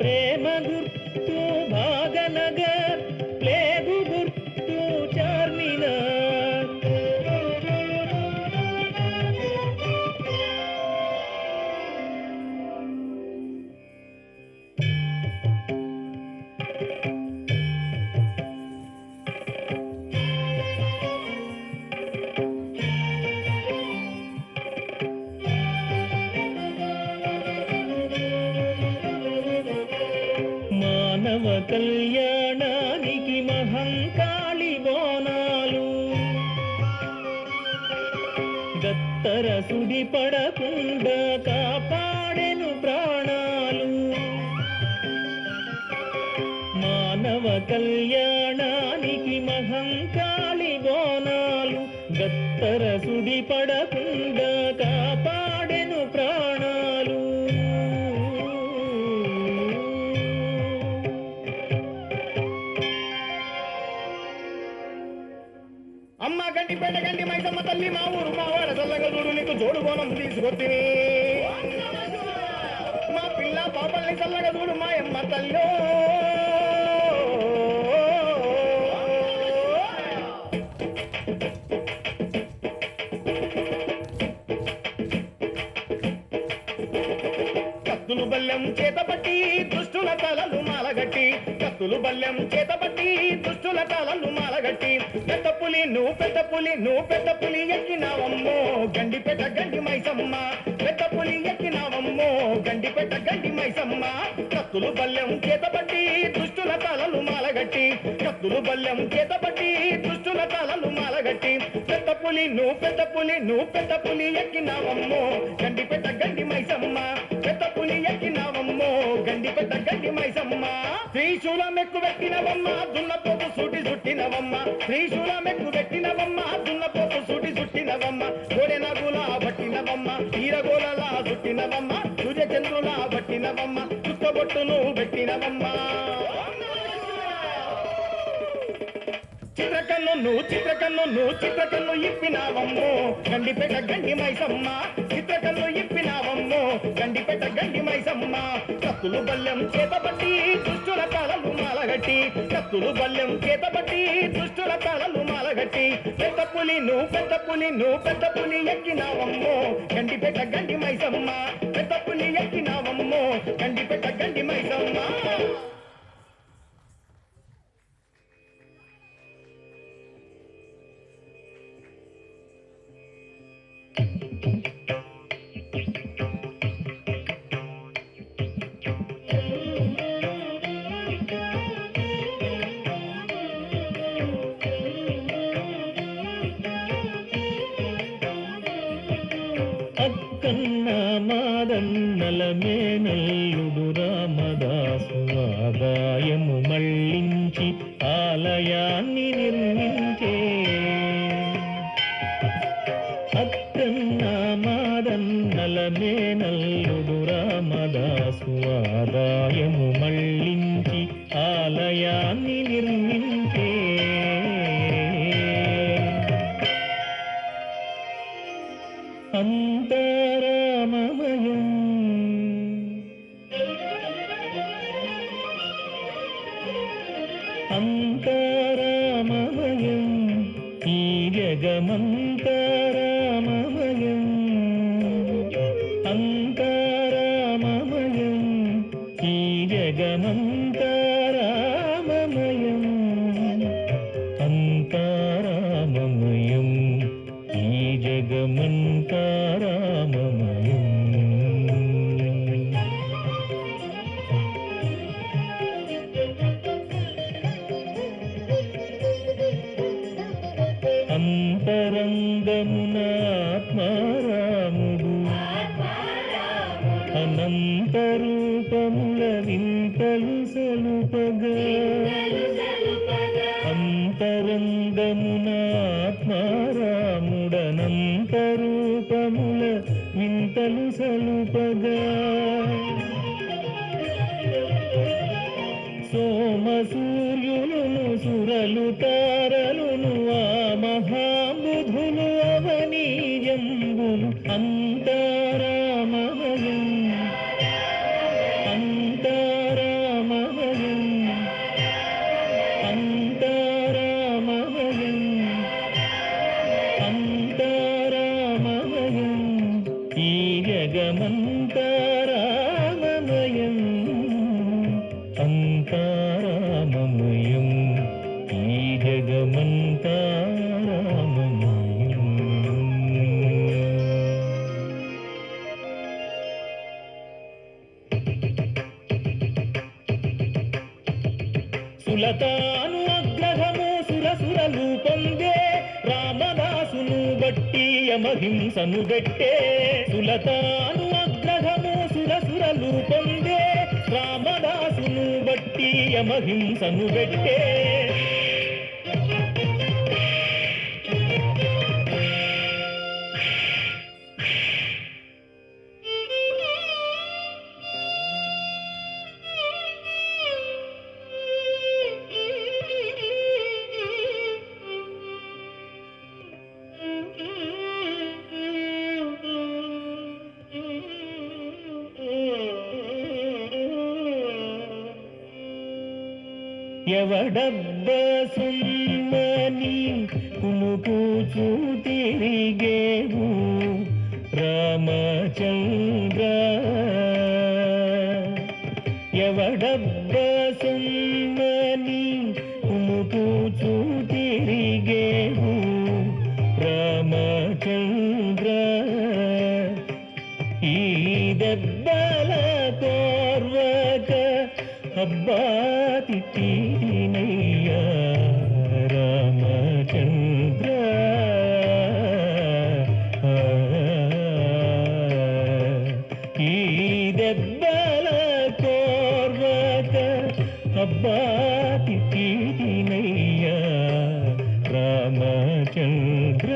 ప్రేమ గుర్తు భాగనగర్ ప్లేగు గుర్తు చార్మినార్ మానవ కళ్యాణానికి మహంకాళి బోనాలు గత్తర సుడి పడకుండా కాపాడెను ప్రాణాలు మానవ కళ్యాణానికి మహంకాళి బోనాలు గత్తర సుడి పడకుండా కాపాడెను ప్రాణాలు గండి మైసమ్మ తల్లి మా ఊరు మా వాడ చల్లగా చూడు నీకు జోడు బోనం తీసుకొత్తిని మా పిల్ల పాపల్ని చల్లగా చూడు మా అమ్మ తల్లో కత్తులు బల్లెం చేతపట్టి దుష్టుల తలలు మాలగట్టి కత్తులు బల్లెం చేతపట్టి దుష్టుల తలలు మాలగట్టి పెద్ద పులి నువ్వు పెద్ద పులి నువ్వు పెద్ద పులి ఎక్కినావమ్మో గండిపెట్ట గండి మైసమ్మ పెద్ద పులి ఎక్కినావమ్మో గండిపెట్ట గండి మైసమ్మ కత్తులు బల్లెం చేతపట్టి దుష్టుల తలలు మాలగట్టి కత్తులు బల్లెం చేతపట్టి దుష్టుల తలలు మాలగట్టి పెద్ద పులి నువ్వు పెద్ద పులి నువ్వు పెద్ద పులి ఎక్కినావమ్మో గండిపెట్ట గండి మైసమ్మ పెద్ద పులి ఎక్కినావమ్మో గండిపెట్ట గండి మైసమ్మ శ్రీశూలం ఎక్కు పెట్టినవమ్మ దున్నపోపు సూటి చుట్టినవమ్మ శ్రీశూలం ఎక్కు పెట్టినవమ్మ దున్నపోపు సూటి చుట్టినవమ్మ గోడె నగులా పట్టినవమ్మ ఈరగోలలా చుట్టినవమ్మ సూర్యచంద్రులా పట్టినవమ్మ చుక్కబొట్టును పెట్టినవమ్మ చిత్రకన్ను ఇప్పినావమ్మో గండిపెట్ట గండి మైసమ్మ చిత్రకన్ను ఇప్పినావమ్మో గండిపెట్ట గండి మైసమ్మ కత్తులు బల్లెం చేతబట్టి దుష్టుల తలలు మాలగట్టి కత్తులు బల్లెం చేతబట్టి దుష్టుల తలలు మాలగట్టి పెద్ద పులి నువ్వు పెద్ద పులి నువ్వు పెద్ద పులి ఎక్కినావమ్మో గండిపెట్ట గండి మైసమ్మ పెద్ద పులి ఎక్కినావమ్మో గండిపెట్ట గండి మైసమ్మ అక్కన్న మాదన్నల మేనల్లుడు రామదాసు ఆదాయము మళ్ళించి ఆలయాన్ని నిర్మించే అక్కన్న మాదన్నల మేనల్లుడు రామదాసు ఆదాయము మళ్ళించి ఆలయాన్ని నిర్మించే అంతరామమయం అంతరామమయం ఈ జగమంతరామమయం అంతరామమయం ఈ జగమంతరామమయం అంతరామమయం ఈ జగమంతరామమయం అంతరంగమున ఆత్మారాముడు అనంత రూపముల వింతలు సలుపగా అంతరంగమున ఆత్మారాముడనంత రూపముల వింతలు సలుపగా సోమ సూర్యులను సురలు తారలును ఆ మహాబుధులు అవనీయంబులు అంతరామమయం అంతరామమయం అంతరామమయం అంతరామమయం ఈ జగమంతరామమయం అంతరామమయం ఈ జగమంతరామమయం సులతాను అగ్రహము సురసురలు పొందే రామదాసును బట్టి యమహింసను పెట్టే సులతాను అగ్రహము సురసురలు పొందే రామదాసును బట్టి యమహింసను పెట్టే ఎవడబ్బ సుమ్మని కునుకూచు తిరిగేవు రామచంద్ర ఎవడబ్బ సుమ్మని కునుకూచు తిరిగేవు రామచంద్ర ఈ దెబ్బల కోర్వక అబ్బా తిట్టినయ్యా రామచంద్ర ఈ దెబ్బల కోర్వక అబ్బా తిట్టినయ్యా రామచంద్ర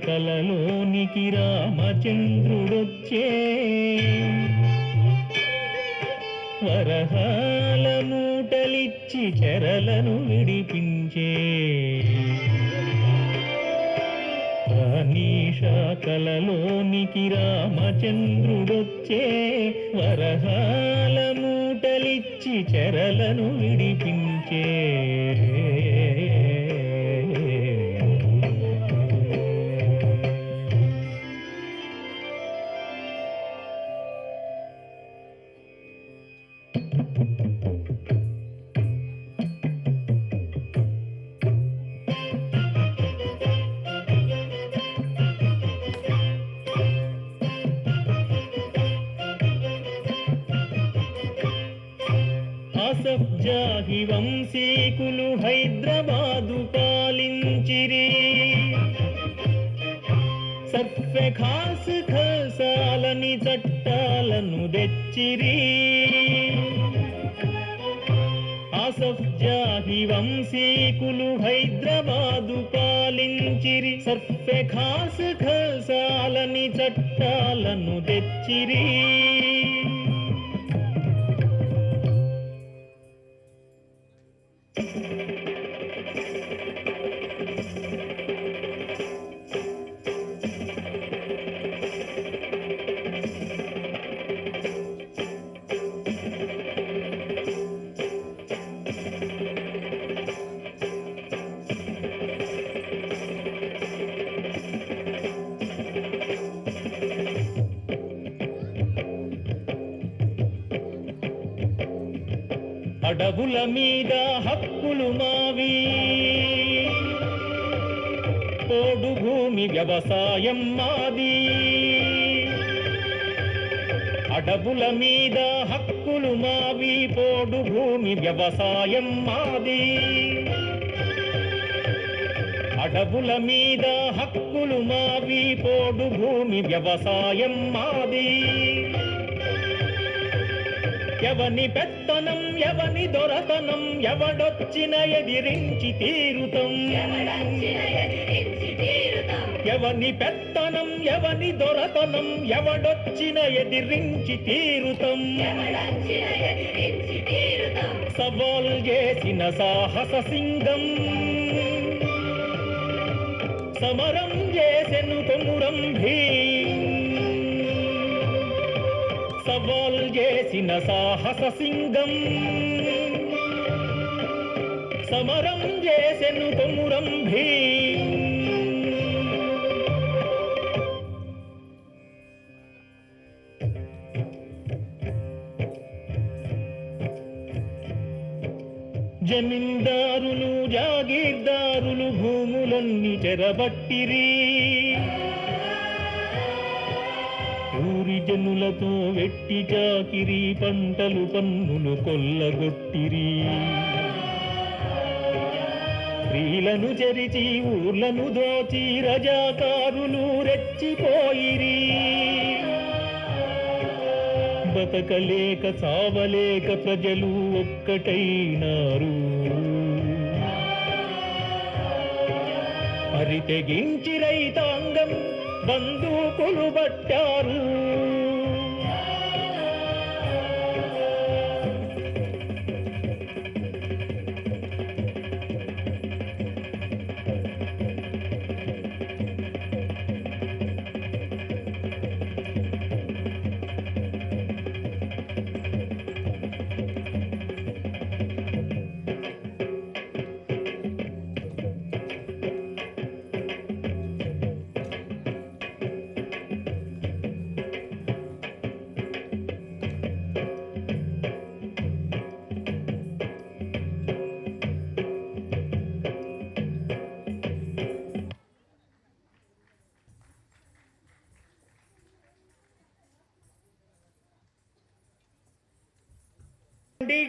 కలలోనికి రామచంద్రుడొచ్చే వరహాల మూటలిచ్చి చెరలను విడిపించే అనీషా కలలోనికి రామచంద్రుడొచ్చే వరహాల మూటలిచ్చి చెరలను విడిపించే జాహి వంశీకులు హైదరాబాదు పాలించిరి సర్ఫె ఖాస్ ఖల్సాలని చట్టాలను తెచ్చిరి ఆసఫ్ జాహి వంశీకులు హైదరాబాదు పాలించిరి సర్ఫె ఖాస్ ఖల్సాలని చట్టాలను తెచ్చిరి అడవుల మీద హక్కులు మావి పోడు భూమి వ్యవసాయం మాది అడవుల మీద హక్కులు మావి పోడు భూమి వ్యవసాయం మాది అడవుల మీద హక్కులు మావి పోడు భూమి వ్యవసాయం మాది ఎవని పెత్తనం ఎవని దొరతనం ఎవడొచ్చిన ఎదిరించి తీరుతం ఎవని పెత్తనం ఎవని దొరతనం ఎవడొచ్చిన ఎదిరించి తీరుతం సవాల్ చేసిన సాహస సింగం సమరం చేసెను కొమురం భీం సవాల్ చేసిన సాహస సింగం సమరం చేసెను కొమురం భీం జమీందారులు జాగీర్దారులు భూములన్నీ చెరబట్టిరి ఊరి జనులతో వెట్టి చాకిరి పంటలు పన్నులు కొల్లగొట్టిరి స్త్రీలను చెరిచి ఊర్లను దోచి రజాకారులు రెచ్చిపోయిరి బతకలేక చావలేక ప్రజలు ఒక్కటైనారు బరి తెగించి రైతాంగం బందూకులు పట్టారు.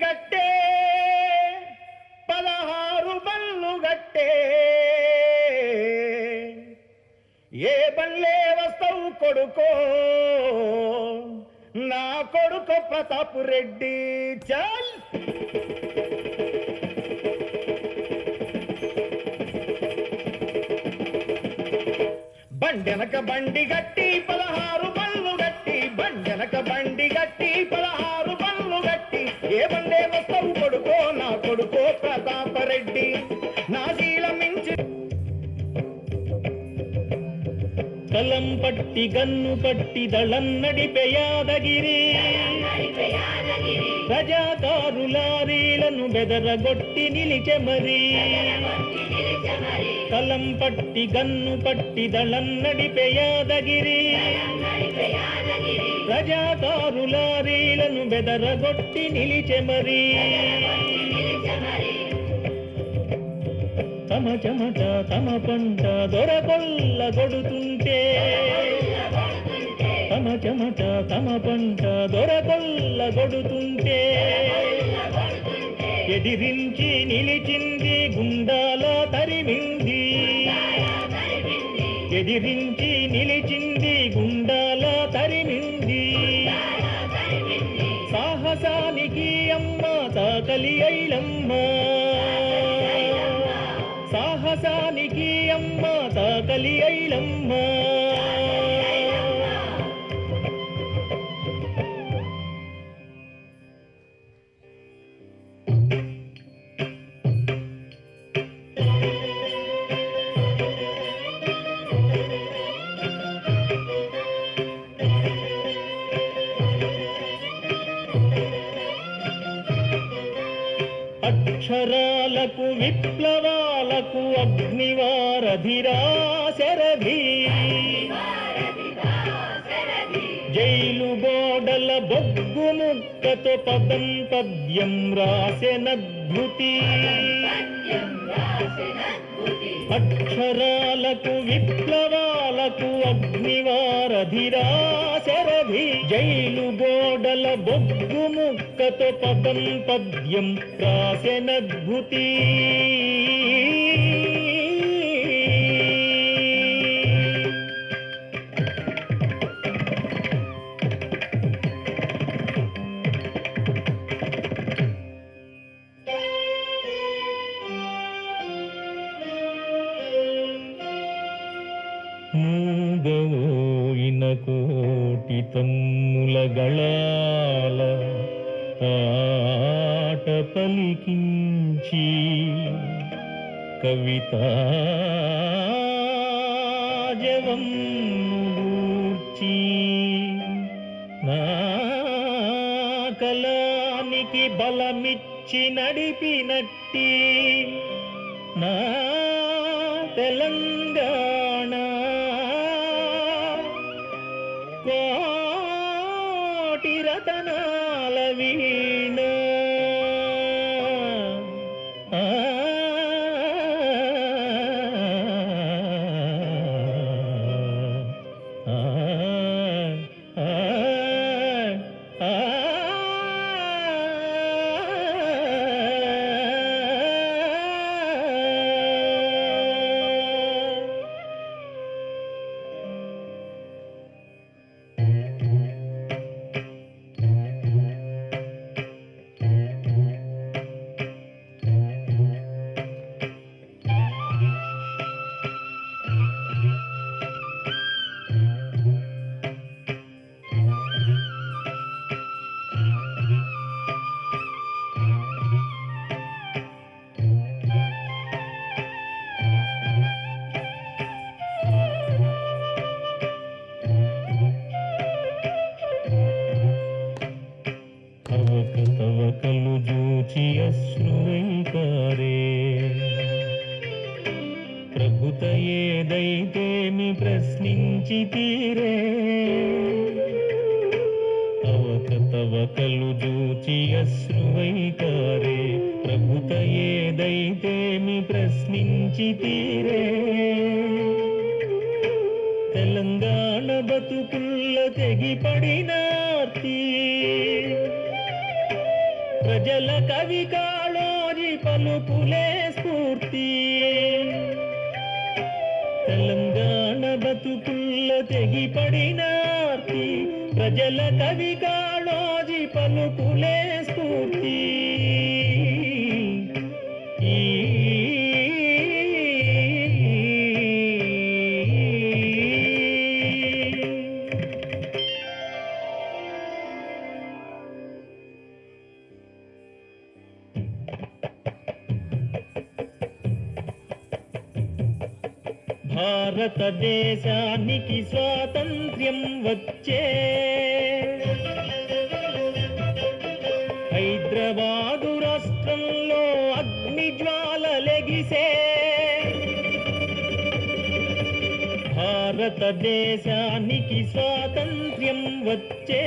గట్టే 16 బళ్ళు గట్టే ఏ బల్లే వస్తావు కొడుకో నా కొడుకు ప్రతాప్ రెడ్డి చల్ బండెనక బండి గట్టి 16 బళ్ళు గట్టి బండెనక బండి గట్టి 16 బళ్ళు గట్టి ఏ బండే వస్తావు కొడుకో నా కొడుకో ప్రతాప రెడ్డి నా శీలమించి కలం పట్టి గన్ను పట్టి దళం నడిపే యాదగిరి ప్రజాకారులారీలను బెదరగొట్టి నిలిచె మరి కలం పట్టి గన్ను పట్టి దళం నడిపే యాదగిరి ప్రజాకారులారీలను బెదరగొట్టి నిలిచె మరి తమ చెమట తమ పంట దొరకొల్ల గొడుతుంటే తమ చెమట తమ పంట దొరకొల్ల గొడుతుంటే ఎదిరించి నిలిచింది గుండాల తరిమింది ఎదిరించి నిలిచింది గుండాల తరిమింది సాహసానికి అమ్మ తాకలి ఐలమ్మ సాహసానికి అమ్మ తాకలి ఐలమ్మ అక్షరాలకు విప్లవాలకు అగ్నివారధిరా శరధి జైలు గోడల బొగ్గు ముక్కతో పదం పద్యం రాసెనద్భుతి అక్షరాలకు విప్లవాలకు అగ్నివారధిరా శరధి జైలు గోడల బొగ్గు ముక్కతో పదం పద్యం రాసెనద్భుతి మూగవోయిన కోటి తన్నుల గళాల ఆట పలికించి కవితాజవం గూర్చి నా కలానికి బలమిచ్చి నడిపినట్టి నా తెలంగాణ కోటి రతనాల వీణ ప్రభుత ఏదైతేమి ప్రశ్నించి తీరే అవకతవకలు జూచి అశ్రువైకారే ప్రభుత ఏదైతేమి ప్రశ్నించి తీరే తెలంగాణ బతుకుల్ల తెగిపడినార్తి ప్రజల కవి కాళోజి పలుకులే స్ఫూర్తి తెలంగాణ బతుకుల్ల తెగిపడినార్తి ప్రజల కవి కాళోజి పలుకులే స్ఫూర్తి భారతదేశానికి స్వాతంత్ర్యం వచ్చే హైదరాబాదు రాష్ట్రంలో అగ్ని జ్వాలలెగిసే భారతదేశానికి స్వాతంత్ర్యం వచ్చే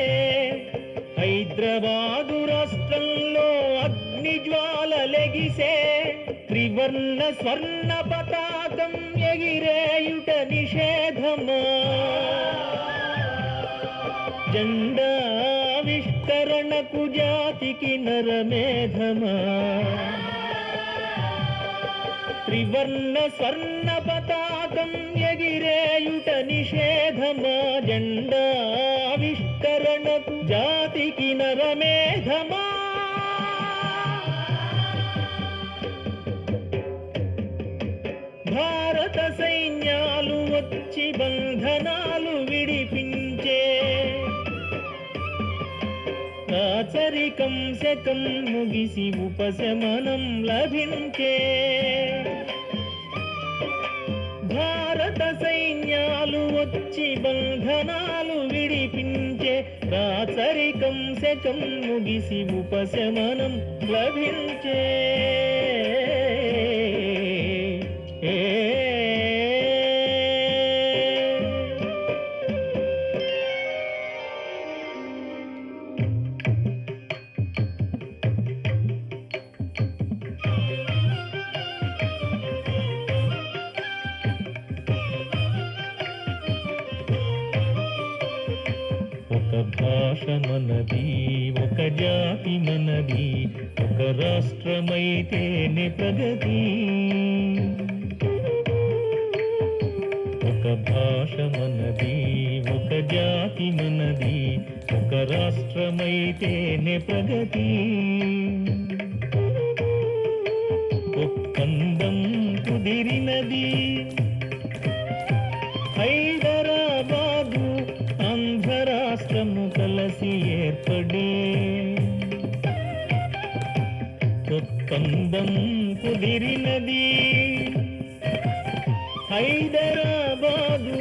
హైదరాబాదు రాష్ట్రంలో అగ్ని జ్వాలలెగిసే త్రివర్ణ స్వర్ణ పతాకం ఎగిరేయుట నిషేధమా జెండావిష్కరణకు జాతికి నరమేధమా త్రివర్ణ స్వర్ణ పతాకం ఎగిరేయుట నిషేధమా జెండావిష్కరణకు జాతికి నరమేధమా భారత సైన్యాలు వచ్చి బంధనాలు విడిపించే రాచరికం శకం ముగిసి ఉపశమనం లభించే భారత సైన్యాలు వచ్చి బంధనాలు విడిపించే రాచరికం శకం ముగిసి ఉపశమనం లభించే ఒక భాష మనది ఒక జాతి మనది ఒక రాష్ట్రమైతేనే ప్రగతి ఒక భాష మనది ఒక జాతి మనది ఒక రాష్ట్రమైతేనే ప్రగతి ఒప్పందం కుదిరినది హైదరాబాదు ఆంధ్ర రాష్ట్రము కలిసి ఏర్పడే ఒప్పందం కుదిరినది హైదరాబాదు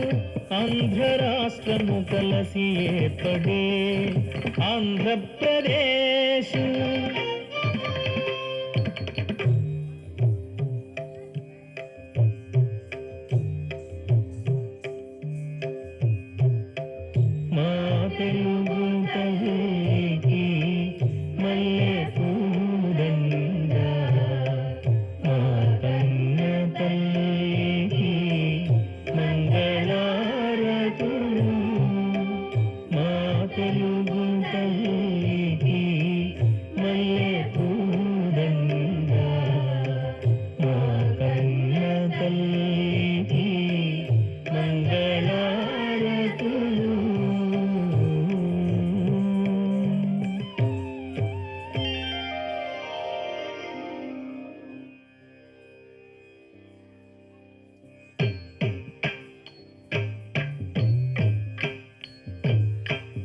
ఆంధ్ర రాష్ట్రము కలిసి ఏర్పడే ఆంధ్రప్రదేశ్ మా తెలుగు తల్లికి మల్లె పూదండ మా కన్న తల్లికి మంగళారతులు మా తెలుగు తల్లికి మల్లె పూదండ మా కన్న తల్లికి మంగళారతులు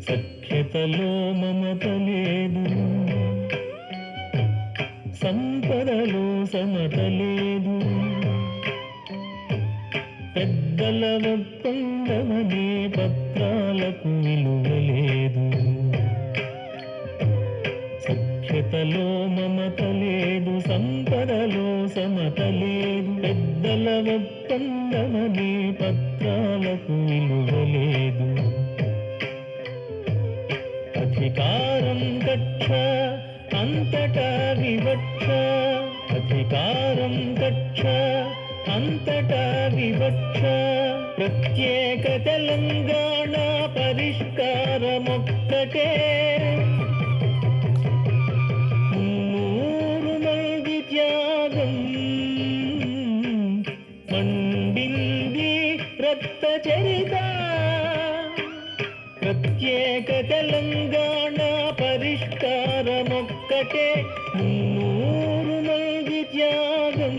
సఖ్యతలో మమత లేదు సంపదలో సమత లేదు పెద్దల ఒప్పందమనే పత్రాలకు విలువ లేదు సఖ్యతలో మమత లేదు సంపదలో సమత లేదు పెద్దల కందమనే పత్రాలకు విలువలేదు. అధికారం కక్ష అంతటా వివక్ష, అధికారం కక్ష అంతటా వివక్ష. ప్రత్యేక తెలంగాణ పరిష్కారమొక్కటే. 300 మంది త్యాగం పండింది రక్త చరిత. ప్రత్యేక తెలంగాణ పరిష్కారమొక్కటే. 300 మంది త్యాగం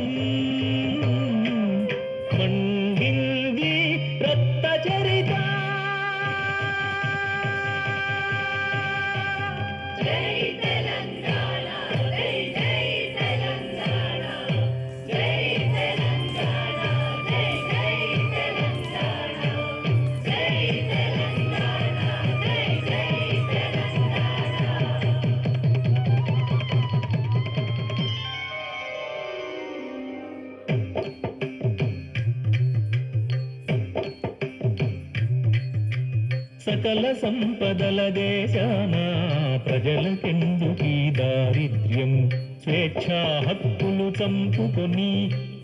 పండింది రక్త చరిత. జై తెలంగాణ, జై జై తెలంగాణ, జై తెలంగాణ, జై జై తెలంగాణ, జై తెలంగాణ, జై జై సకల సంపదల దేశాన ప్రజలకెందుకీ దారిద్ర్యం? స్వేచ్ఛా హక్కులు చంపుకొని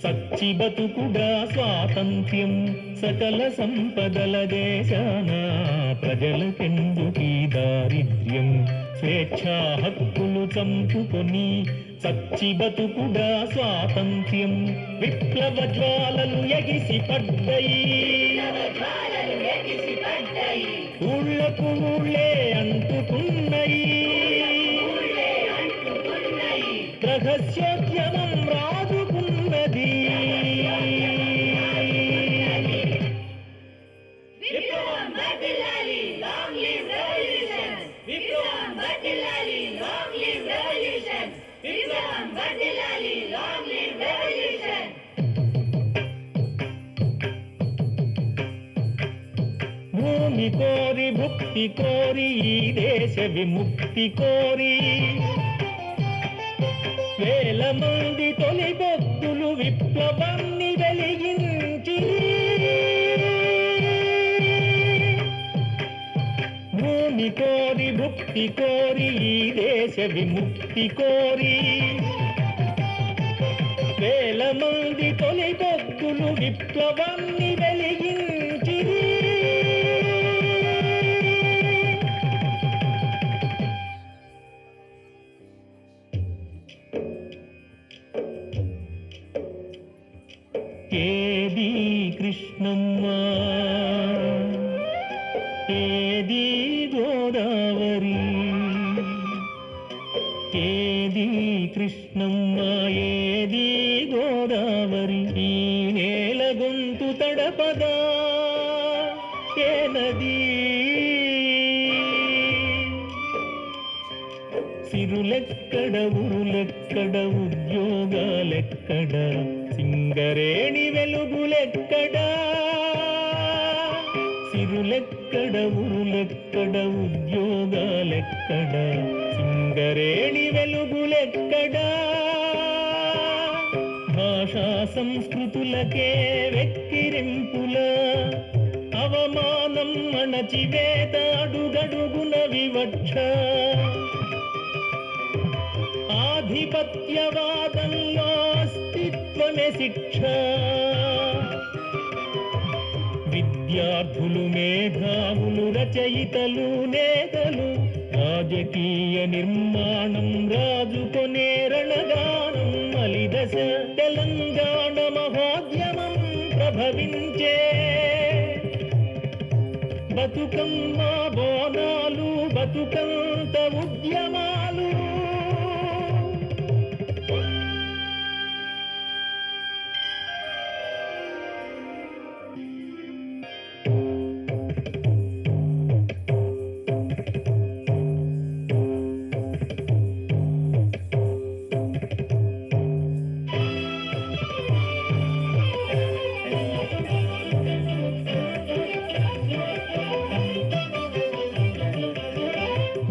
సచ్చి బతుకుడా స్వాతంత్ర్యం. సకల సంపదల దేశాన ప్రజలకెందుకీ దారిద్ర్యం? స్వేచ్ఛా హక్కులు చంపుకొని సచ్చి బతుకుడా స్వాతంత్ర్యం. విప్లవ జ్వాలలు ఎగిసి పడ్డాయి, ఊళ్ళకు ఊళ్ళే అంటుకున్నాయి. రహస్యోద్యమం రాజుకున్నది. విప్లవం వర్ధిల్లాలి, లాంగ్ లివ్ రెవల్యూషన్. విప్లవం వర్ధిల్లాలి, లాంగ్ లివ్ రెవల్యూషన్. విప్లవం వర్ధిల్లాలి, లాంగ్ లివ్ రెవల్యూషన్. భూమి కోరి భుక్తి కోరి ఈ దేశ విముక్తి కోరి వేల మంది తొలి భక్తులు విప్లవాన్ని వెలిగించి. భూమి కోరి భుక్తి కోరి ఈ దేశ విముక్తి కోరి వేల మంది తొలి భక్తులు విప్లవాన్ని వెలిగించి. ఏది కృష్ణమ్మ, ఏది గోదావరి, ఏది కృష్ణమ్మ, ఏది గోదావరి. ఈ నేల గొంతు తడపదా ఏ నది? సిరులెక్కడ ఉరులెక్కడ ఉద్యోగాలెక్కడ, సింగరేణి వెలుగులెక్కడ? సిరులెక్కడ ఉరులెక్కడ ఉద్యోగాలెక్కడ, సింగరేణి వెలుగులెక్కడ? భాషా సంస్కృతులకే వెక్కిరింపుల అవమానం అణచివేత అడుగడుగున వివక్ష. ఆధిపత్యవాదంలో అస్తిత్వమే శిక్ష. విద్యార్థులు మేధావులు రచయితలు నేతలు రాజకీయ నిర్మాణం రాజుకొనే రణగానం మలిదశ. తెలంగాణ మహోద్యమం ప్రభవించే బతుకమ్మ బోనాలు బతుకంత ఉద్యమాలు.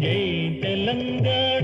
జై తెలంగాణ,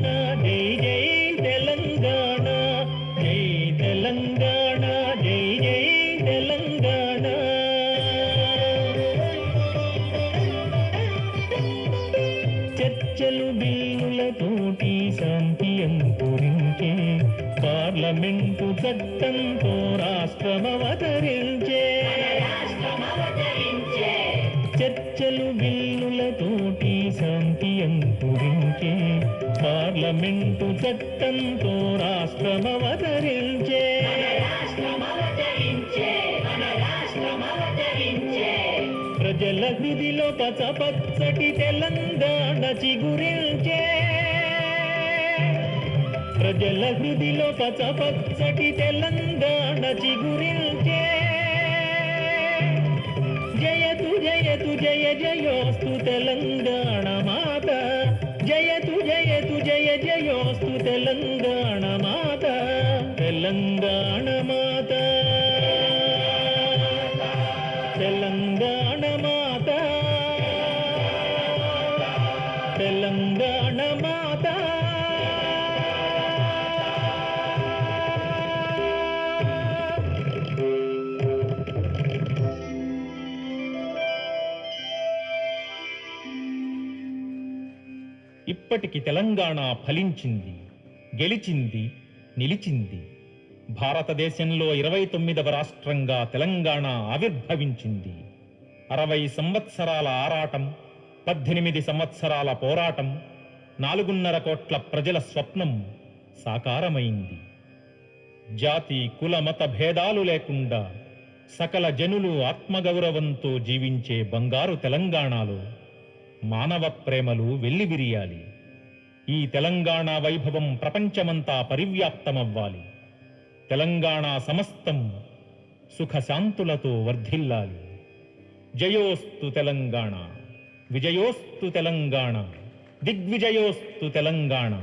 చట్టంతో రాష్ట్రమవతరించే ప్రజల హృదిలో పచ్చటి తెలంగాణ చిగురించే ప్రజల హృదిలో పచ్చటి తెలంగాణ చిగురించే జయతు జయతు జయ జయోస్తు తెలంగాణ మాత జయతు జయతు జయ జయోస్తు తెలంగాణ మాత తెలంగాణ మాత తెలంగాణ మాత తెలంగాణ మాత ఇప్పటికి తెలంగాణ ఫలించింది, గెలిచింది, నిలిచింది. భారతదేశంలో 29వ రాష్ట్రంగా తెలంగాణ ఆవిర్భవించింది. 60 సంవత్సరాల ఆరాటం, 18 సంవత్సరాల పోరాటం, 4.5 కోట్ల ప్రజల స్వప్నం సాకారమైంది. జాతి కుల మత భేదాలు లేకుండా సకల జనులు ఆత్మగౌరవంతో జీవించే బంగారు తెలంగాణలో మానవ ప్రేమలు వెల్లివిరియాలి. ఈ తెలంగాణ వైభవం ప్రపంచమంతా పరివ్యాప్తమవ్వాలి. తెలంగాణ సమస్తం సుఖశాంతులతో వర్ధిల్లాలి. జయోస్తు తెలంగాణ, విజయోస్తు తెలంగాణ, దిగ్విజయోస్తు తెలంగాణ.